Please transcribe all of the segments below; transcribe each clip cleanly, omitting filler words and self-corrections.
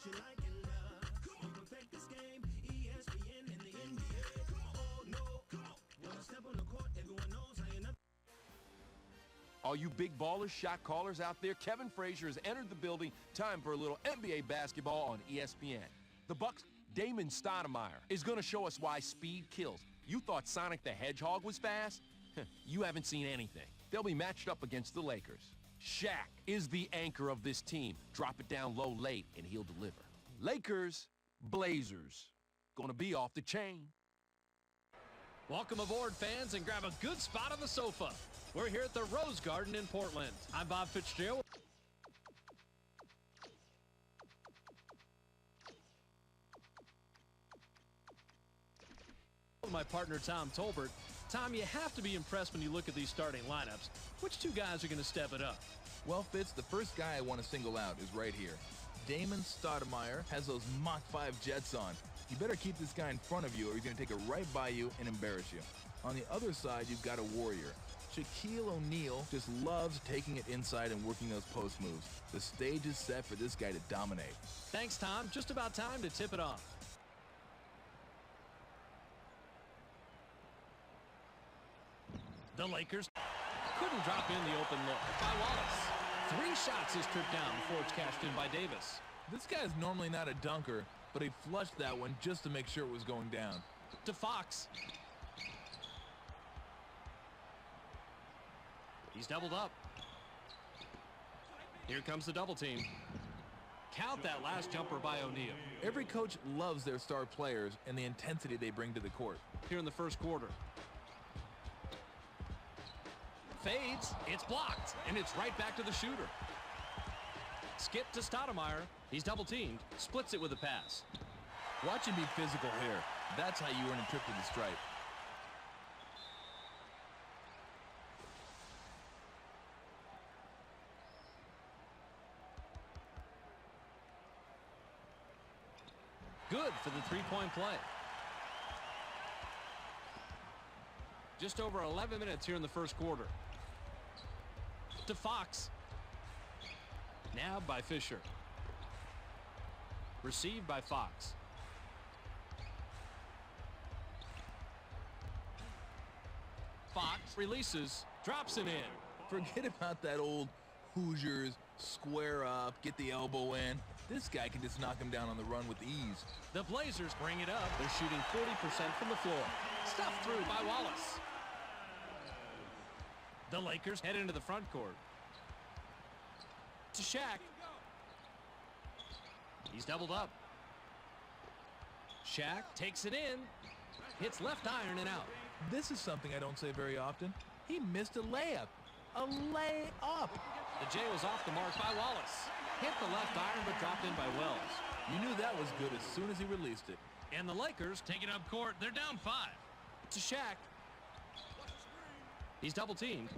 you like in love. You perfect this game, ESPN and the NBA. Oh no, when I step on the court, everyone knows I ain't nothing. All you big ballers, shot callers out there, Kevin Frazier has entered the building. Time for a little NBA basketball on ESPN. The Bucks' Damon Stoudemire is going to show us why speed kills. You thought Sonic the Hedgehog was fast? You haven't seen anything. They'll be matched up against the Lakers. Shaq is the anchor of this team. Drop it down low late, and he'll deliver. Lakers, Blazers. Gonna be off the chain. Welcome aboard, fans, and grab a good spot on the sofa. We're here at the Rose Garden in Portland. I'm Bob Fitzgerald. My partner, Tom Tolbert. Tom, you have to be impressed when you look at these starting lineups. Which two guys are going to step it up? Well, Fitz, the first guy I want to single out is right here. Damon Stoudemire has those Mach 5 jets on. You better keep this guy in front of you or he's going to take it right by you and embarrass you. On the other side, you've got a warrior. Shaquille O'Neal just loves taking it inside and working those post moves. The stage is set for this guy to dominate. Thanks, Tom. Just about time to tip it off. The Lakers couldn't drop in the open look by Wallace. 3 shots is tripped down before it's cashed in by Davis. This guy's normally not a dunker, but he flushed that one just to make sure it was going down. To Fox. He's doubled up. Here comes the double team. Count that last jumper by O'Neal. Every coach loves their star players and the intensity they bring to the court. Here in the first quarter. Fades, it's blocked, and it's right back to the shooter. Skip to Stoudemire. He's double teamed, splits it with a pass. Watch him be physical here. That's how you earn a trip to the stripe. Good for the three-point play. Just over 11 minutes here in the first quarter. To Fox. Nabbed by Fisher. Received by Fox. Fox releases, drops it in. Forget about that old Hoosiers, square up, get the elbow in. This guy can just knock him down on the run with ease. The Blazers bring it up. They're shooting 40% from the floor. Stuffed through by Wallace. The Lakers head into the front court. To Shaq. He's doubled up. Shaq takes it in. Hits left iron and out. This is something I don't say very often. He missed a layup. A layup. The J was off the mark by Wallace. Hit the left iron but dropped in by Wells. You knew that was good as soon as he released it. And the Lakers take it up court. They're down 5. To Shaq. He's double teamed.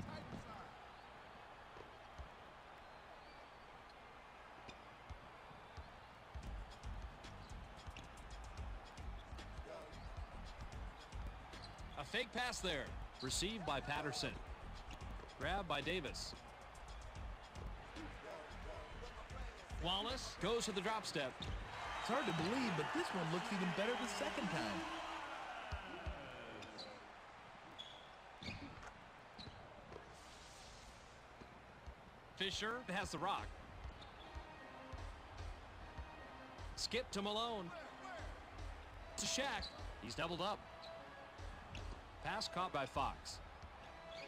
A fake pass there. Received by Patterson. Grabbed by Davis. Wallace goes to the drop step. It's hard to believe, but this one looks even better the second time. Fisher has the rock. Skip to Malone. To Shaq. He's doubled up. Pass caught by Fox.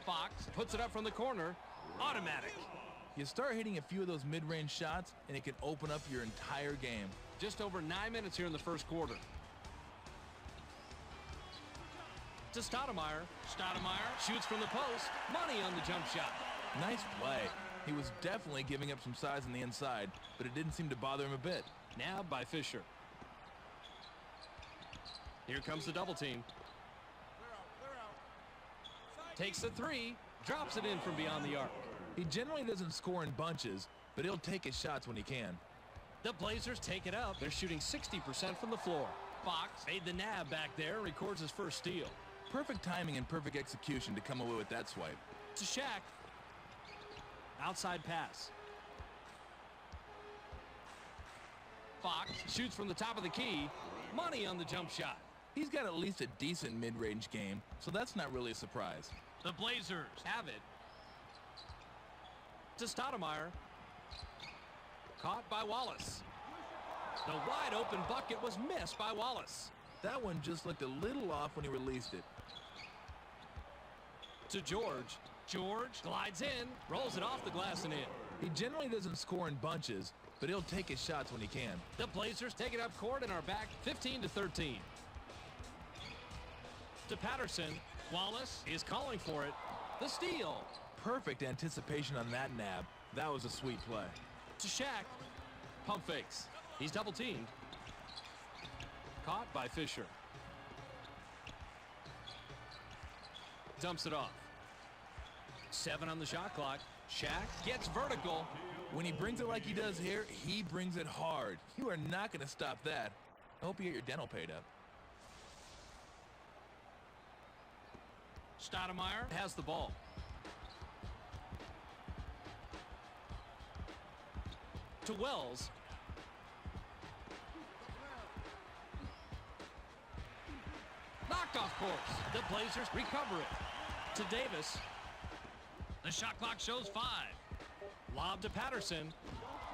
Fox puts it up from the corner. Automatic. You start hitting a few of those mid-range shots, and it can open up your entire game. Just over 9 minutes here in the first quarter. To Stoudemire. Stoudemire shoots from the post. Money on the jump shot. Nice play. He was definitely giving up some size on the inside, but it didn't seem to bother him a bit. Nabbed by Fisher. Here comes the double team. Takes the 3. Drops it in from beyond the arc. He generally doesn't score in bunches, but he'll take his shots when he can. The Blazers take it up. They're shooting 60% from the floor. Fox made the nab back there and records his first steal. Perfect timing and perfect execution to come away with that swipe. To Shaq. Outside pass. Fox shoots from the top of the key. Money on the jump shot. He's got at least a decent mid-range game, so that's not really a surprise. The Blazers have it. To Stoudemire. Caught by Wallace. The wide open bucket was missed by Wallace. That one just looked a little off when he released it. To George. George glides in, rolls it off the glass and in. He generally doesn't score in bunches, but he'll take his shots when he can. The Blazers take it up court and are back 15-13. To Patterson. Wallace is calling for it. The steal. Perfect anticipation on that nab. That was a sweet play. To Shaq. Pump fakes. He's double teamed. Caught by Fisher. Dumps it off. 7 on the shot clock. Shaq gets vertical. When he brings it like he does here, he brings it hard. You are not going to stop that. I hope you get your dental paid up. Stoudemire has the ball. To Wells. Knocked off course. The Blazers recover it. To Davis. The shot clock shows 5. Lob to Patterson.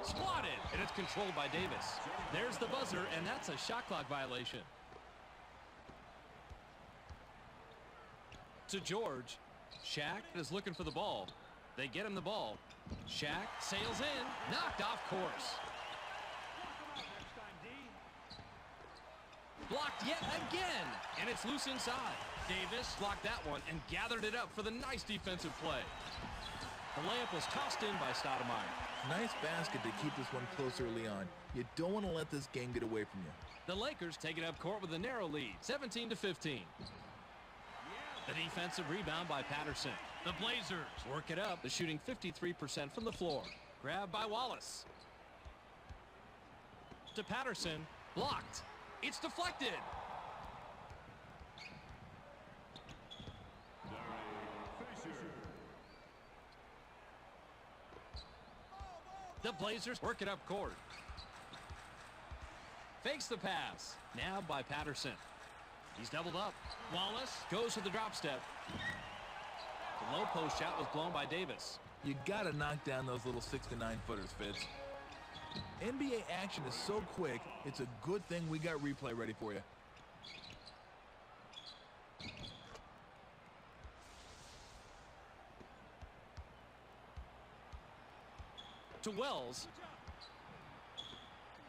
Swatted. And it's controlled by Davis. There's the buzzer, and that's a shot clock violation. To George. Shaq is looking for the ball. They get him the ball. Shaq sails in. Knocked off course. Blocked yet again. And it's loose inside. Davis blocked that one and gathered it up for the nice defensive play. The layup was tossed in by Stoudemire. Nice basket to keep this one close early on. You don't want to let this game get away from you. The Lakers take it up court with a narrow lead, 17-15. The defensive rebound by Patterson. The Blazers work it up. They're shooting 53% from the floor. Grabbed by Wallace. To Patterson. Blocked. It's deflected. The Blazers work it up court. Fakes the pass. Now by Patterson. He's doubled up. Wallace goes to the drop step. The low post shot was blown by Davis. You got to knock down those little 6 to 9 footers, Fitz. NBA action is so quick, it's a good thing we got replay ready for you. To Wells.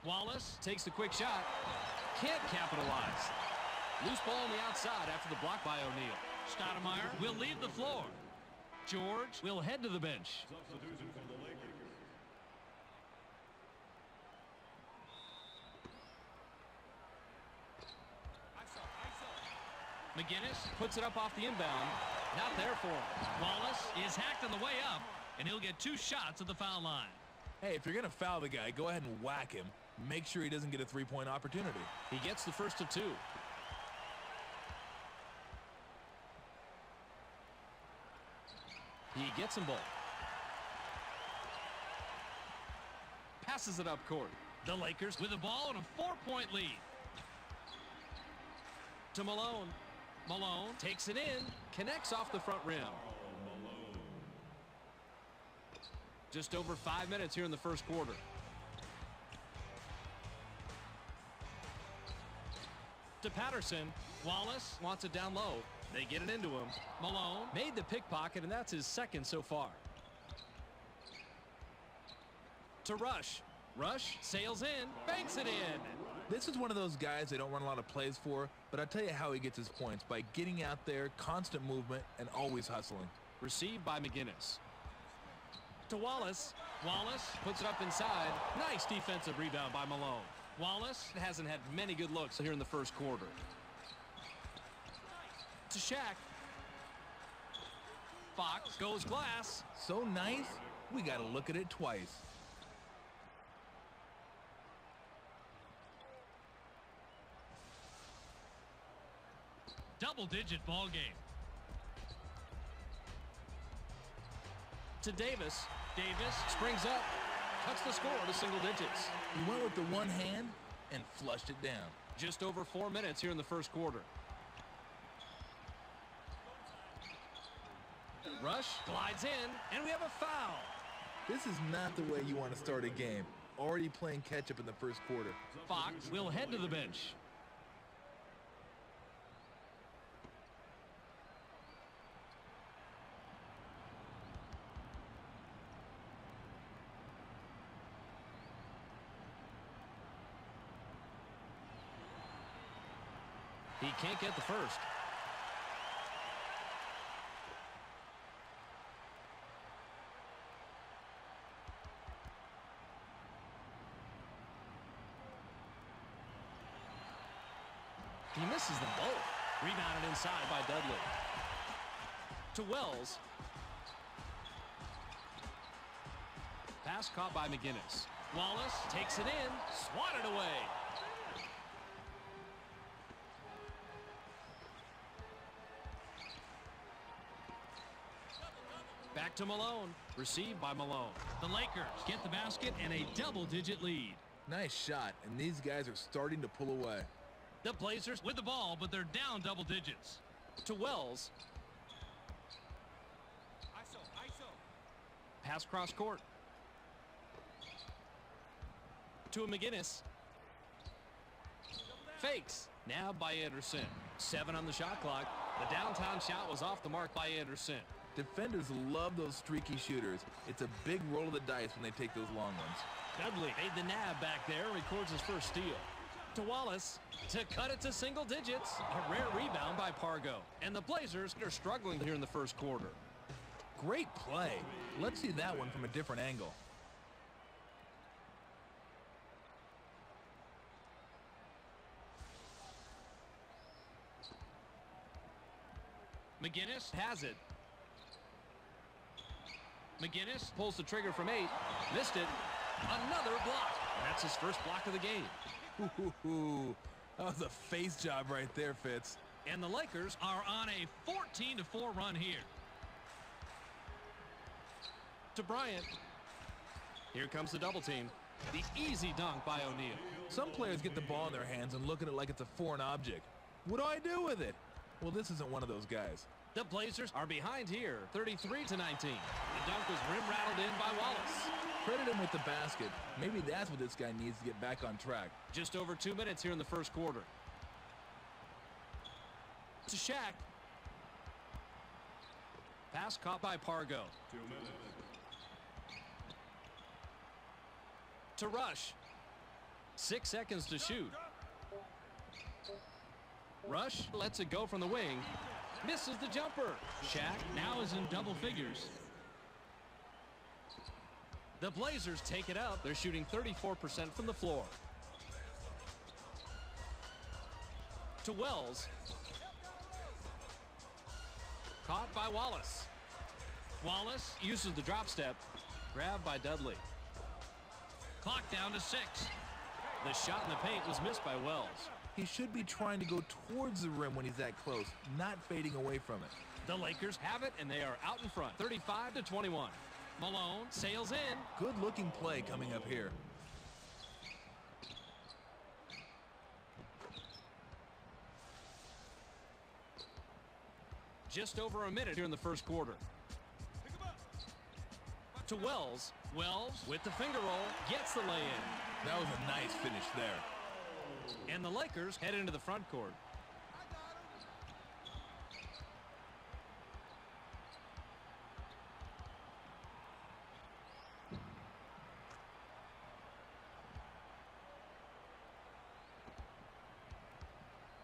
Wallace takes the quick shot. Can't capitalize. Loose ball on the outside after the block by O'Neal. Stoudemire will leave the floor. George will head to the bench. McGinnis puts it up off the inbound. Not there for him. Wallace is hacked on the way up, and he'll get 2 shots at the foul line. Hey, if you're going to foul the guy, go ahead and whack him. Make sure he doesn't get a 3-point opportunity. He gets the first of 2. He gets them both. Passes it up court. The Lakers with the ball and a 4-point lead. To Malone. Malone takes it in. Connects off the front rim. Just over 5 minutes here in the first quarter. To Patterson. Wallace wants it down low. They get it into him. Malone made the pickpocket, and that's his 2nd so far. To Rush. Rush sails in, banks it in. This is one of those guys they don't run a lot of plays for, but I'll tell you how he gets his points, by getting out there, constant movement, and always hustling. Received by McGinnis. To Wallace. Wallace puts it up inside. Nice defensive rebound by Malone. Wallace hasn't had many good looks here in the first quarter. To Shaq. Fox goes glass. So nice, we got to look at it twice. Double-digit ball game. To Davis. Davis springs up. cuts the score to single digits. He went with the one hand and flushed it down. Just over 4 minutes here in the first quarter. Rush glides in, and we have a foul. This is not the way you want to start a game. Already playing catch-up in the first quarter. Fox will head to the bench. He can't get the first. He misses them both. Rebounded inside by Dudley. To Wells. Pass caught by McGinnis. Wallace takes it in, swatted away. Back to Malone. Received by Malone. The Lakers get the basket and a double-digit lead. Nice shot, and these guys are starting to pull away. The Blazers with the ball, but they're down double digits. To Wells. Pass cross court. To a McGinnis. Fakes. Nabbed by Anderson. 7 on the shot clock. The downtown shot was off the mark by Anderson. Defenders love those streaky shooters. It's a big roll of the dice when they take those long ones. Dudley made the nab back there, records his first steal. To Wallace to cut it to single digits. A rare rebound by Pargo. And the Blazers are struggling here in the first quarter. Great play. Let's see that one from a different angle. McGinnis has it. McGinnis pulls the trigger from 8. Missed it. Another block. That's his first block of the game. Ooh, that was a face job right there, Fitz. And the Lakers are on a 14-4 run here. To Bryant. Here comes the double team. The easy dunk by O'Neal. Some players get the ball in their hands and look at it like it's a foreign object. What do I do with it? Well, this isn't one of those guys. The Blazers are behind here, 33-19. The dunk was rim rattled in by Wallace. Credit him with the basket. Maybe that's what this guy needs to get back on track. Just over 2 minutes here in the first quarter. To Shaq. Pass caught by Pargo. 2 minutes. To Rush. 6 seconds to shoot. Rush lets it go from the wing. Misses the jumper. Shaq now is in double figures. The Blazers take it up. They're shooting 34% from the floor. To Wells. Caught by Wallace. Wallace uses the drop step. Grabbed by Dudley. Clock down to 6. The shot in the paint was missed by Wells. He should be trying to go towards the rim when he's that close, not fading away from it. The Lakers have it, and they are out in front, 35-21. Malone sails in. Good-looking play coming up here. Just over a minute here in the first quarter. To Wells. Wells with the finger roll gets the lay-in. That was a nice finish there. And the Lakers head into the front court.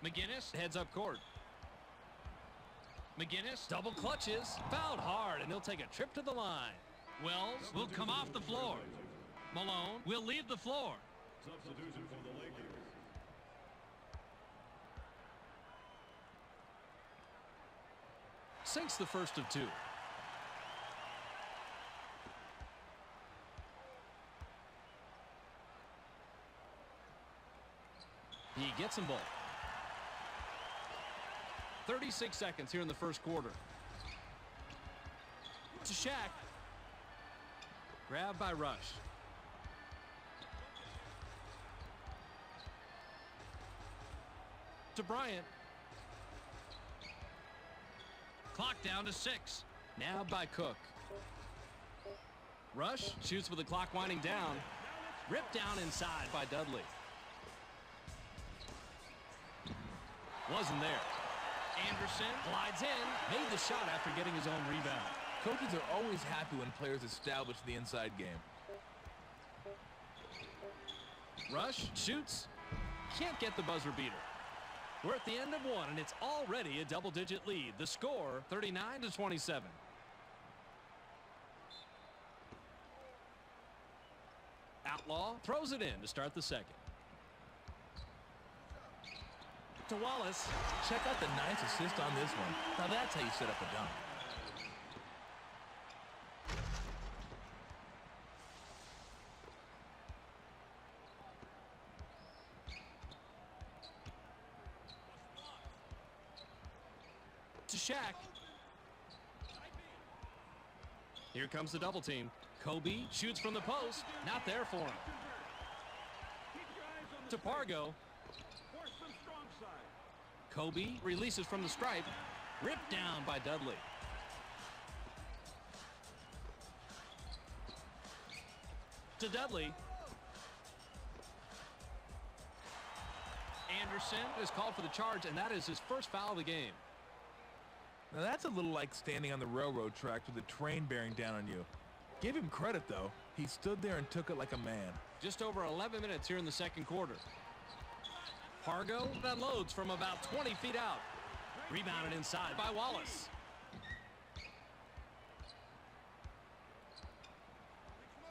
McGinnis heads up court. McGinnis double clutches, fouled hard, and he'll take a trip to the line. Wells will come off the floor. Malone will leave the floor. Substitution for the Lakers. Sinks the first of 2. He gets them both. 36 seconds here in the first quarter. To Shaq. Grabbed by Rush. To Bryant. Clock down to 6. Now by Cook. Rush shoots with the clock winding down. Ripped down inside by Dudley. Wasn't there. Anderson glides in. Made the shot after getting his own rebound. Coaches are always happy when players establish the inside game. Rush shoots. Can't get the buzzer beater. We're at the end of one, and it's already a double-digit lead. The score, 39-27. Outlaw throws it in to start the second. To Wallace. Check out the nice assist on this one. Now that's how you set up a dunk. To Shaq. Here comes the double team. Kobe shoots from the post. Not there for him. To Pargo. Kobe releases from the stripe. Ripped down by Dudley. To Dudley. Anderson is called for the charge, and that is his first foul of the game. Now that's a little like standing on the railroad tracks with a train bearing down on you. Give him credit, though. He stood there and took it like a man. Just over 11 minutes here in the second quarter. Pargo unloads from about 20 feet out. Rebounded inside by Wallace.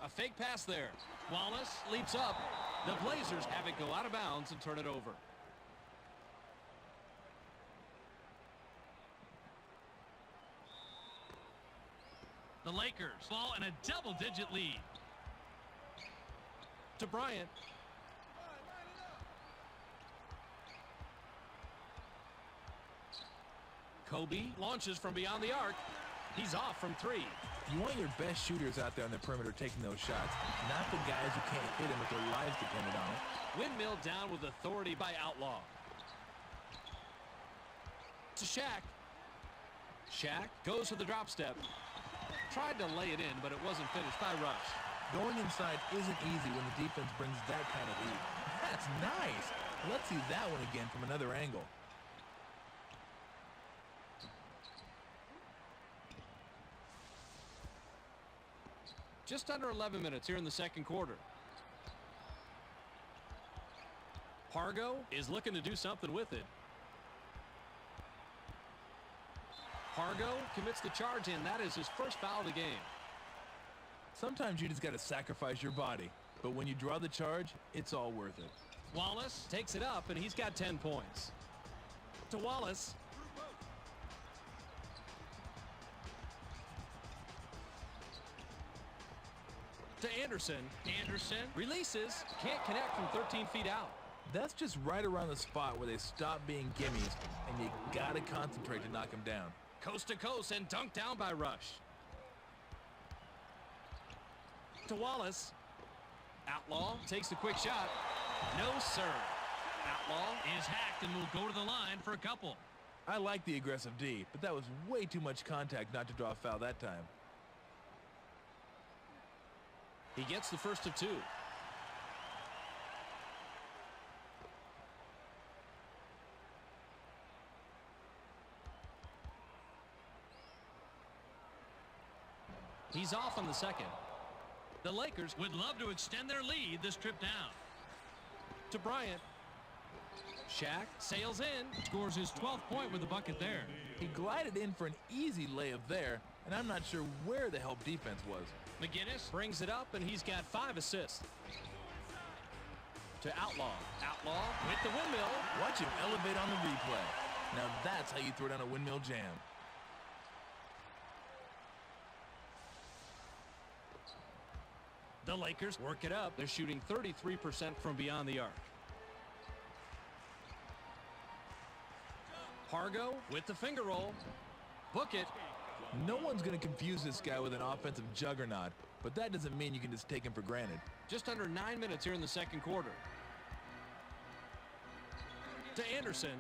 A fake pass there. Wallace leaps up. The Blazers have it go out of bounds and turn it over. The Lakers fall in a double-digit lead. To Bryant. Kobe launches from beyond the arc. He's off from 3. You want your best shooters out there on the perimeter taking those shots, not the guys who can't hit them if their lives depended on it. Windmill down with authority by Outlaw. To Shaq. Shaq goes to the drop step. Tried to lay it in, but it wasn't finished by Rush. Going inside isn't easy when the defense brings that kind of heat. That's nice. Let's see that one again from another angle. Just under 11 minutes here in the second quarter. Pargo is looking to do something with it. Pargo commits the charge, and that is his first foul of the game. Sometimes you just got to sacrifice your body, but when you draw the charge, it's all worth it. Wallace takes it up, and he's got 10 points. To Wallace. To Anderson. Anderson releases. Can't connect from 13 feet out. That's just right around the spot where they stop being gimmies, and you got to concentrate to knock them down. Coast to coast and dunked down by Rush. To Wallace. Outlaw takes the quick shot. No, sir. Outlaw is hacked and will go to the line for a couple. I like the aggressive D, but that was way too much contact not to draw a foul that time. He gets the first of 2. He's off on the second. The Lakers would love to extend their lead this trip down. To Bryant. Shaq sails in. Scores his 12th point with a bucket there. He glided in for an easy layup there, and I'm not sure where the help defense was. McGinnis brings it up, and he's got 5 assists. To Outlaw. Outlaw with the windmill. Watch him elevate on the replay. Now that's how you throw down a windmill jam. The Lakers work it up. They're shooting 33% from beyond the arc. Pargo with the finger roll. Book it. No one's going to confuse this guy with an offensive juggernaut, but that doesn't mean you can just take him for granted. Just under 9 minutes here in the second quarter. To Anderson.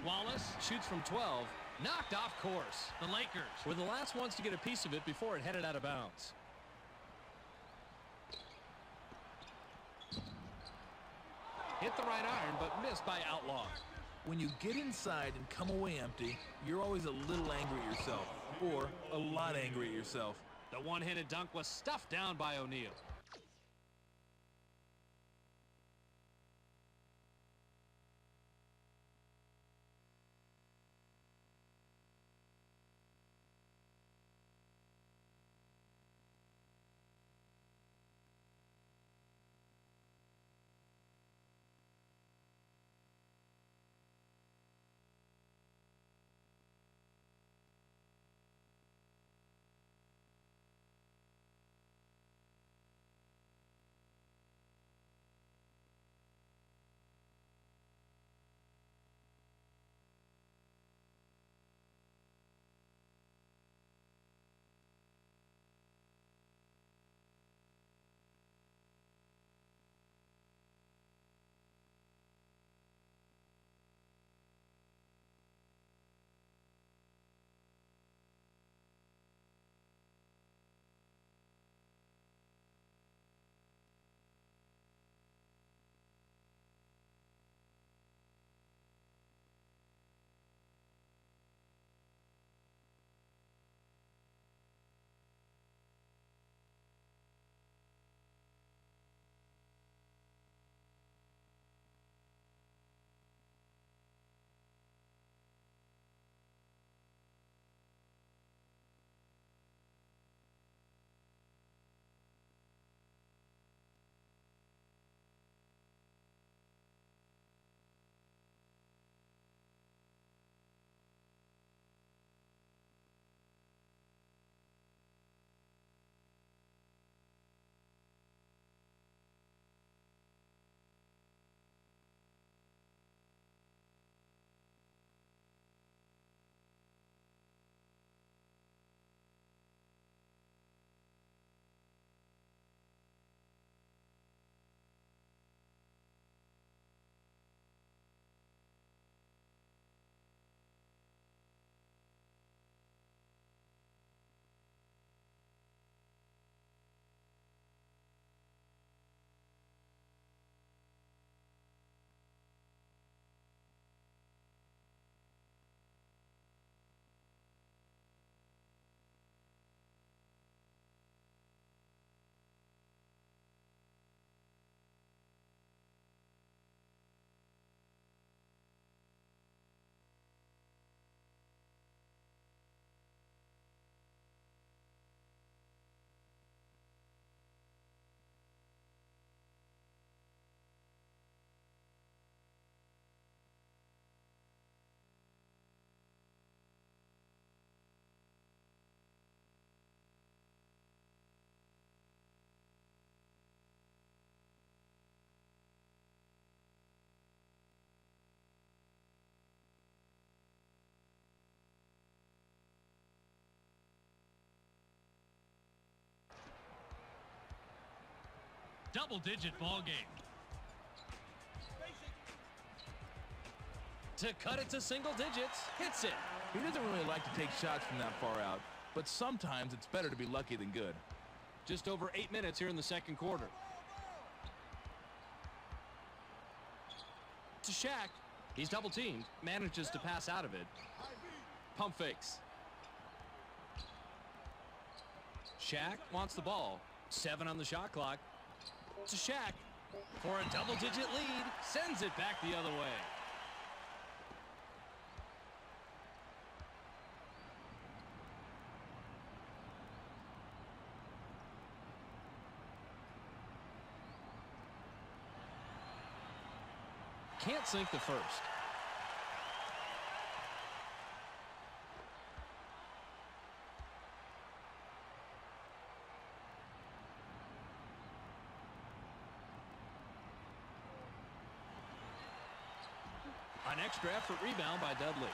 Wallace shoots from 12. Knocked off course. The Lakers were the last ones to get a piece of it before it headed out of bounds. Hit the right iron, but missed by Outlaw. When you get inside and come away empty, you're always a little angry at yourself, or a lot angry at yourself. The one-handed dunk was stuffed down by O'Neal. Double-digit ball game. To cut it to single digits, hits it. He doesn't really like to take shots from that far out, but sometimes it's better to be lucky than good. Just over 8 minutes here in the second quarter. To Shaq. He's double-teamed. Manages to pass out of it. Pump fakes. Shaq wants the ball. 7 on the shot clock. To Shaq for a double-digit lead. Sends it back the other way. Can't sink the first. An extra effort rebound by Dudley.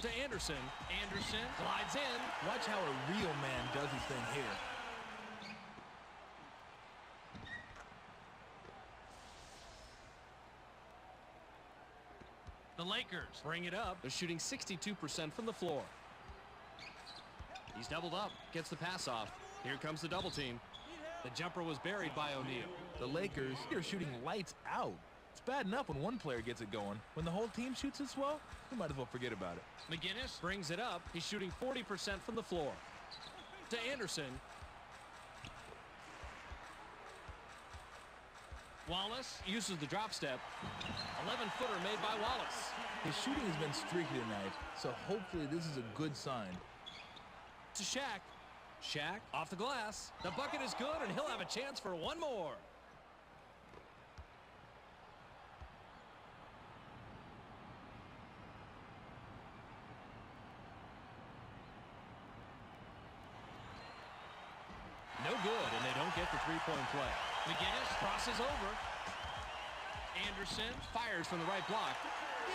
To Anderson. Anderson glides in. Watch how a real man does his thing here. The Lakers bring it up. They're shooting 62% from the floor. He's doubled up, gets the pass off. Here comes the double team. The jumper was buried by O'Neal. The Lakers are shooting lights out. It's bad enough when one player gets it going. When the whole team shoots as well, you might as well forget about it. McGinnis brings it up. He's shooting 40% from the floor. To Anderson. Wallace uses the drop step. 11-footer made by Wallace. His shooting has been streaky tonight, so hopefully this is a good sign. To Shaq. Shaq off the glass. The bucket is good, and he'll have a chance for one more. No good, and they don't get the three-point play. McGinnis crosses over. Anderson fires from the right block.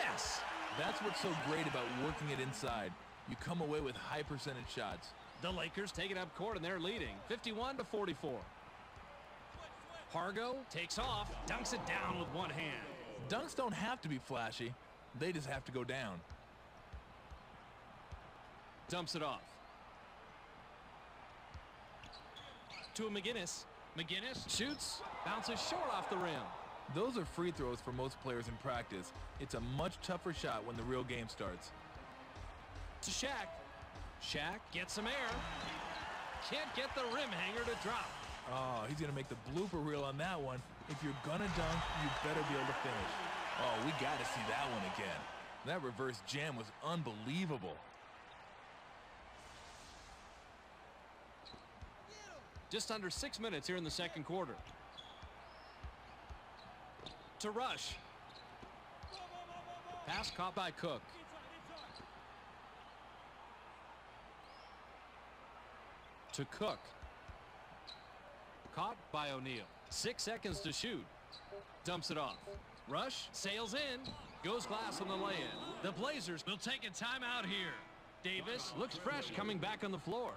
Yes. That's what's so great about working it inside. You come away with high percentage shots. The Lakers take it up court, and they're leading 51-44. Hargo takes off, dunks it down with one hand. Dunks don't have to be flashy. They just have to go down. Dumps it off. To a McGinnis. McGinnis shoots, bounces short off the rim. Those are free throws for most players in practice. It's a much tougher shot when the real game starts. To Shaq. Shaq gets some air. Can't get the rim hanger to drop. Oh, he's going to make the blooper reel on that one. If you're going to dunk, you better be able to finish. Oh, we got to see that one again. That reverse jam was unbelievable. Just under 6 minutes here in the second quarter. To Rush. Pass caught by Cook. To Cook. Caught by O'Neal. 6 seconds to shoot. Dumps it off. Rush sails in. Goes glass on the lay-in. The Blazers will take a timeout here. Davis looks fresh coming back on the floor.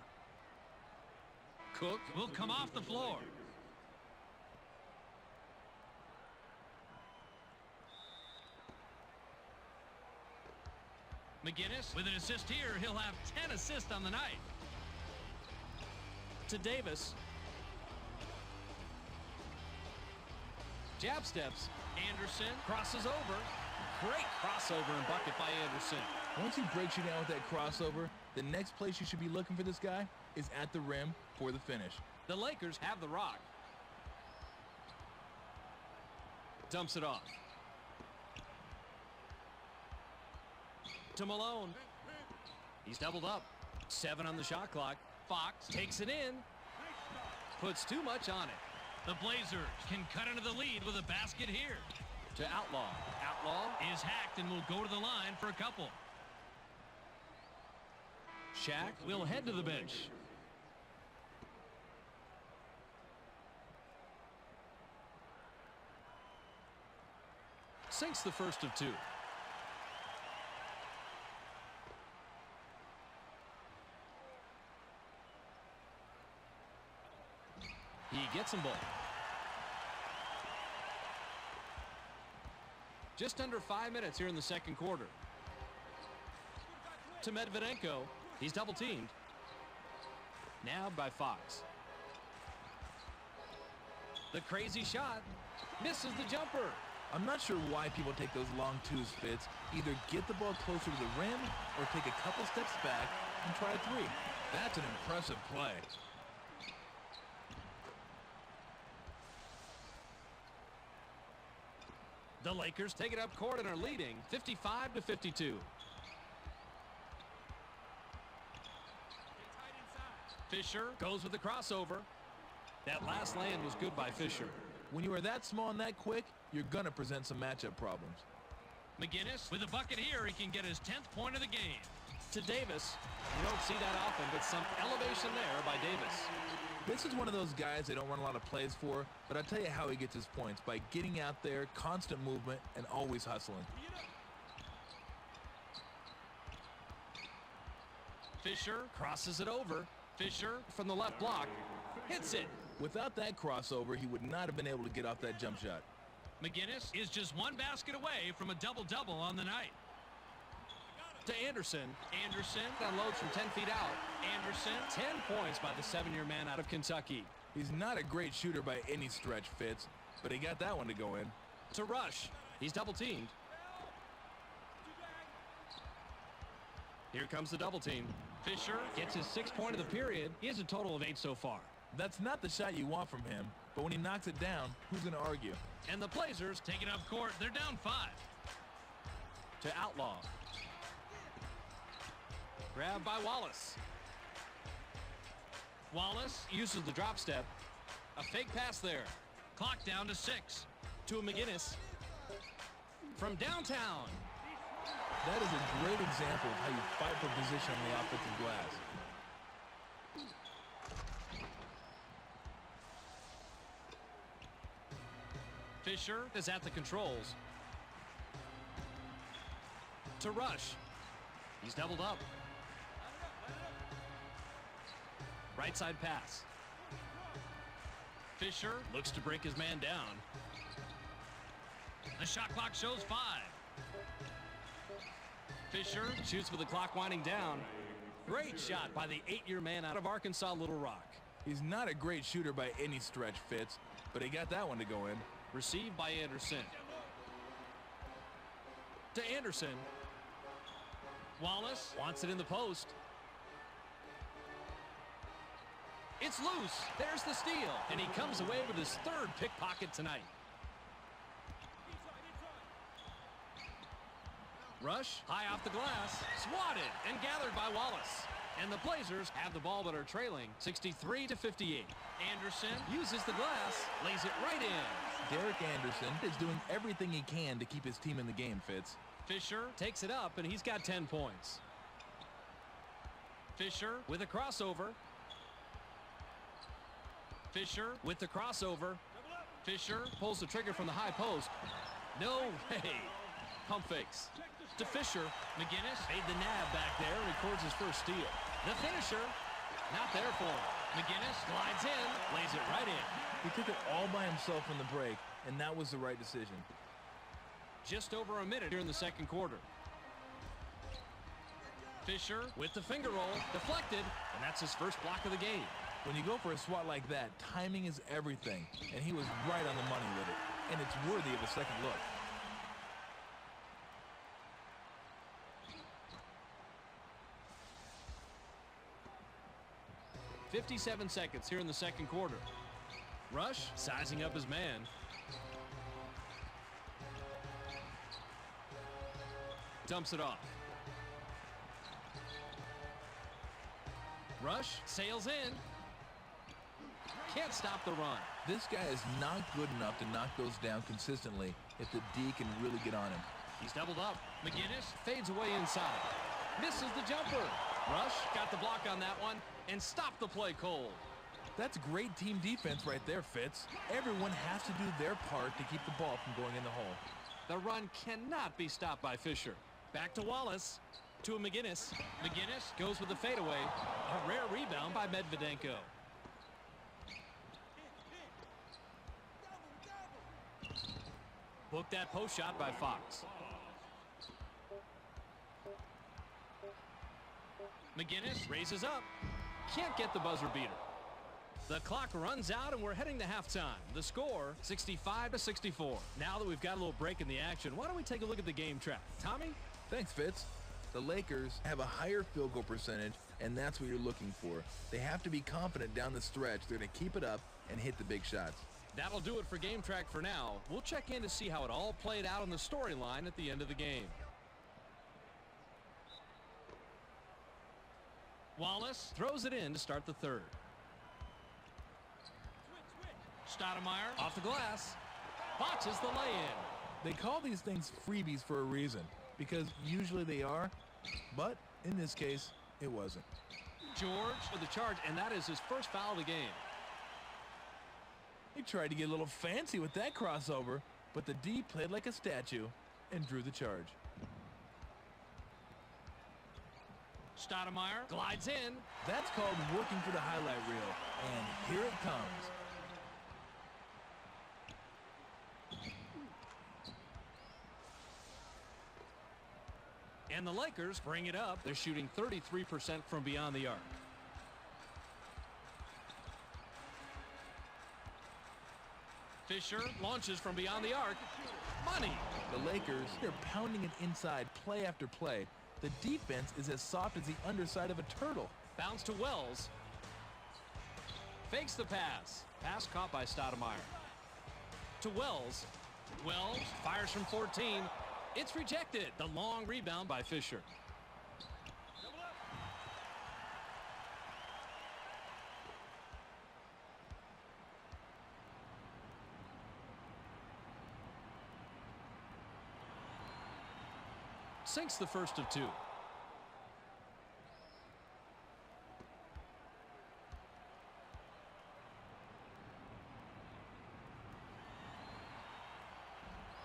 Cook will come off the floor. McGinnis with an assist here. He'll have 10 assists on the night. To Davis. Jab steps. Anderson crosses over. Great crossover and bucket by Anderson. Once he breaks you down with that crossover, the next place you should be looking for this guy is at the rim for the finish. The Lakers have the rock. Dumps it off. To Malone. He's doubled up. 7 on the shot clock. Fox takes it in. Puts too much on it. The Blazers can cut into the lead with a basket here. To Outlaw. Outlaw is hacked and will go to the line for a couple. Shaq will head to the bench. Sinks the first of 2. He gets them both. Just under 5 minutes here in the second quarter. To Medvedenko. He's double teamed. Nabbed by Fox. The crazy shot. Misses the jumper. I'm not sure why people take those long twos, Fitz. Either get the ball closer to the rim or take a couple steps back and try a 3. That's an impressive play. The Lakers take it up court and are leading 55-52. Fisher goes with the crossover. That last land was good by Fisher. When you are that small and that quick, you're going to present some matchup problems. McGinnis with a bucket here. He can get his 10th point of the game. To Davis. You don't see that often, but some elevation there by Davis. This is one of those guys they don't run a lot of plays for, but I'll tell you how he gets his points, by getting out there, constant movement, and always hustling. Fisher crosses it over. Fisher from the left block hits it. Without that crossover, he would not have been able to get off that jump shot. McGinnis is just one basket away from a double-double on the night. To Anderson. Anderson unloads from 10 feet out. Anderson, 10 points by the 7-year man out of Kentucky. He's not a great shooter by any stretch, Fitz, but he got that one to go in. To Rush. He's double teamed. Here comes the double team. Fisher gets his 6th point of the period. He has a total of 8 so far. That's not the shot you want from him, but when he knocks it down, who's going to argue? And the Blazers take it up court. They're down 5. To Outlaw. Grabbed by Wallace. Wallace uses the drop step. A fake pass there. Clock down to 6. To McGinnis. From downtown. That is a great example of how you fight for position on the offensive glass. Fisher is at the controls. To Rush. He's doubled up. Right side pass. Fisher looks to break his man down. The shot clock shows 5. Fisher shoots with the clock winding down. Great shot by the 8-year man out of Arkansas Little Rock. He's not a great shooter by any stretch, Fitz, but he got that one to go in. Received by Anderson. To Anderson. Wallace wants it in the post. It's loose. There's the steal. And he comes away with his 3rd pickpocket tonight. Rush, high off the glass, swatted and gathered by Wallace. And the Blazers have the ball but are trailing 63-58. Anderson uses the glass, lays it right in. Derek Anderson is doing everything he can to keep his team in the game, Fitz. Fisher takes it up, and he's got 10 points. Fisher with a crossover. Fisher with the crossover. Fisher pulls the trigger from the high post. No way. Pump fakes. To Fisher. McGinnis made the nab back there and records his 1st steal. The finisher, not there for him. McGinnis glides in, lays it right in. He took it all by himself in the break, and that was the right decision. Just over a minute here in the 2nd quarter. Fisher with the finger roll, deflected, and that's his 1st block of the game. When you go for a swat like that, timing is everything, and he was right on the money with it, and it's worthy of a second look. .57 seconds here in the 2nd quarter. Rush sizing up his man. Dumps it off. Rush sails in. Can't stop the run. This guy is not good enough to knock those down consistently if the D can really get on him. He's doubled up. McGinnis fades away inside. Misses the jumper. Rush got the block on that one and stopped the play cold. That's great team defense right there, Fitz. Everyone has to do their part to keep the ball from going in the hole. The run cannot be stopped by Fisher. Back to Wallace. To a McGinnis. McGinnis goes with the fadeaway. A rare rebound by Medvedenko. Booked that post shot by Fox. McGinnis raises up. Can't get the buzzer beater. The clock runs out and we're heading to halftime. The score 65-64. Now that we've got a little break in the action, why don't we take a look at the game track? Tommy? Thanks, Fitz. The Lakers have a higher field goal percentage, and that's what you're looking for. They have to be confident down the stretch. They're going to keep it up and hit the big shots. That'll do it for Game Track for now. We'll check in to see how it all played out on the storyline at the end of the game. Wallace throws it in to start the 3rd. Stoudemire off the glass. Botches the lay-in. They call these things freebies for a reason, because usually they are, but in this case, it wasn't. George with the charge, and that is his 1st foul of the game. He tried to get a little fancy with that crossover, but the D played like a statue and drew the charge. Stoudemire glides in. That's called working for the highlight reel, and here it comes. And the Lakers bring it up. They're shooting 33% from beyond the arc. Fisher launches from beyond the arc. Money. The Lakers, they're pounding it inside play after play. The defense is as soft as the underside of a turtle. Bounce to Wells. Fakes the pass. Pass caught by Stoudemire. To Wells. Wells fires from 14. It's rejected. The long rebound by Fisher. Sinks the first of two.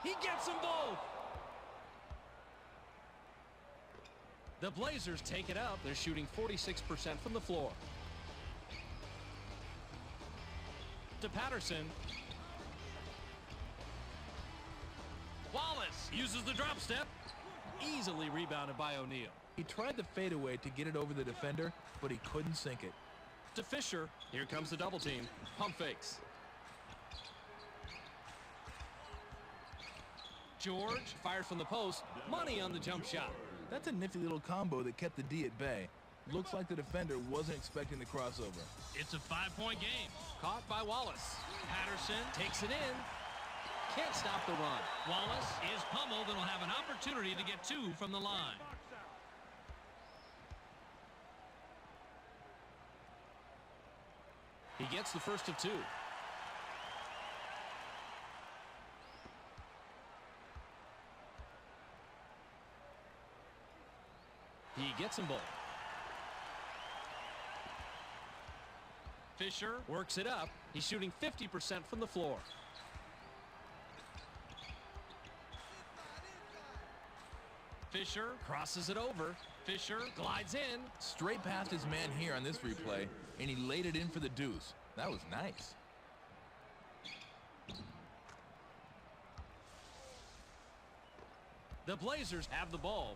He gets them both. The Blazers take it up. They're shooting 46% from the floor. To Patterson. Wallace uses the drop step. Easily rebounded by O'Neal. He tried the fadeaway to get it over the defender, but he couldn't sink it. To Fisher. Here comes the double team. Pump fakes. George fires from the post. Money on the jump shot. That's a nifty little combo that kept the D at bay. Looks like the defender wasn't expecting the crossover. It's a 5-point game. Caught by Wallace. Patterson takes it in. Can't stop the run. Wallace is pummeled and will have an opportunity to get two from the line. He gets the first of two. He gets them both. Fisher works it up. He's shooting 50% from the floor. Fisher crosses it over. Fisher glides in. Straight past his man here on this replay, and he laid it in for the deuce. That was nice. The Blazers have the ball.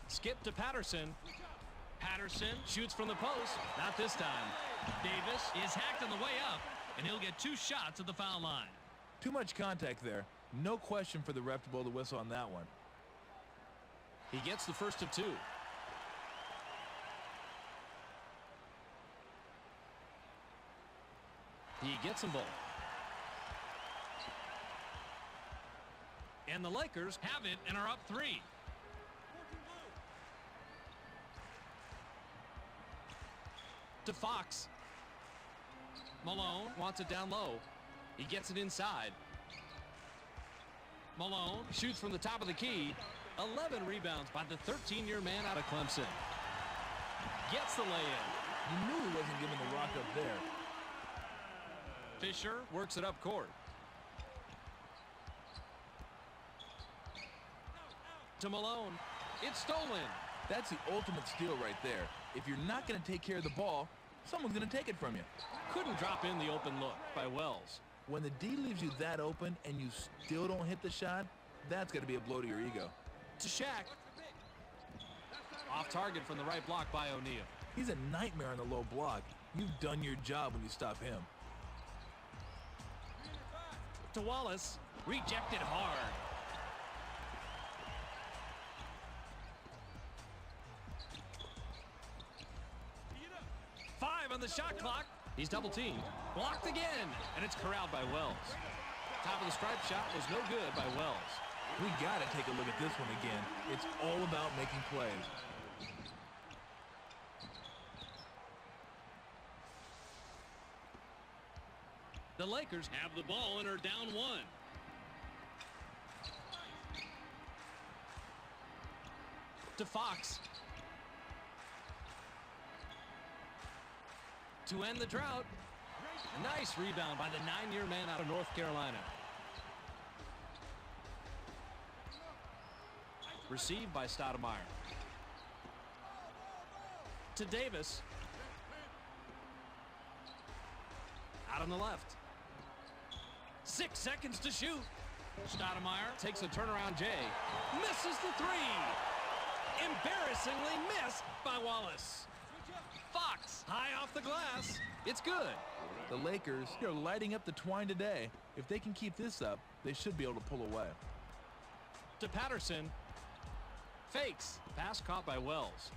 Skip to Patterson. Patterson shoots from the post. Not this time. Davis is hacked on the way up, and he'll get two shots at the foul line. Too much contact there. No question for the ref to blow the whistle on that one. He gets the first of two. He gets them both. And the Lakers have it and are up 3. To Fox. Malone wants it down low. He gets it inside. Malone shoots from the top of the key. 11 rebounds by the 13-year man out of Clemson. Gets the lay-in. You knew he wasn't giving the rock up there. Fisher works it up court. To Malone. It's stolen. That's the ultimate steal right there. If you're not going to take care of the ball, someone's going to take it from you. Couldn't drop in the open look by Wells. When the D leaves you that open and you still don't hit the shot, that's got to be a blow to your ego. To Shaq. Off target from the right block by O'Neal. He's a nightmare on the low block. You've done your job when you stop him. To Wallace. Rejected hard. Five on the shot clock. He's double teamed. Blocked again. And it's corralled by Wells. Top of the stripe shot was no good by Wells. We got to take a look at this one again. It's all about making plays. The Lakers have the ball and are down 1. To Fox. To end the drought. Nice rebound by the 9-year man out of North Carolina. Received by Stoudemire. To Davis. Out on the left. 6 seconds to shoot. Stoudemire takes a turnaround J. Misses the three. Embarrassingly missed by Wallace. Fox, high off the glass. It's good. The Lakers are lighting up the twine today. If they can keep this up, they should be able to pull away. To Patterson. Fakes. Pass caught by Wells.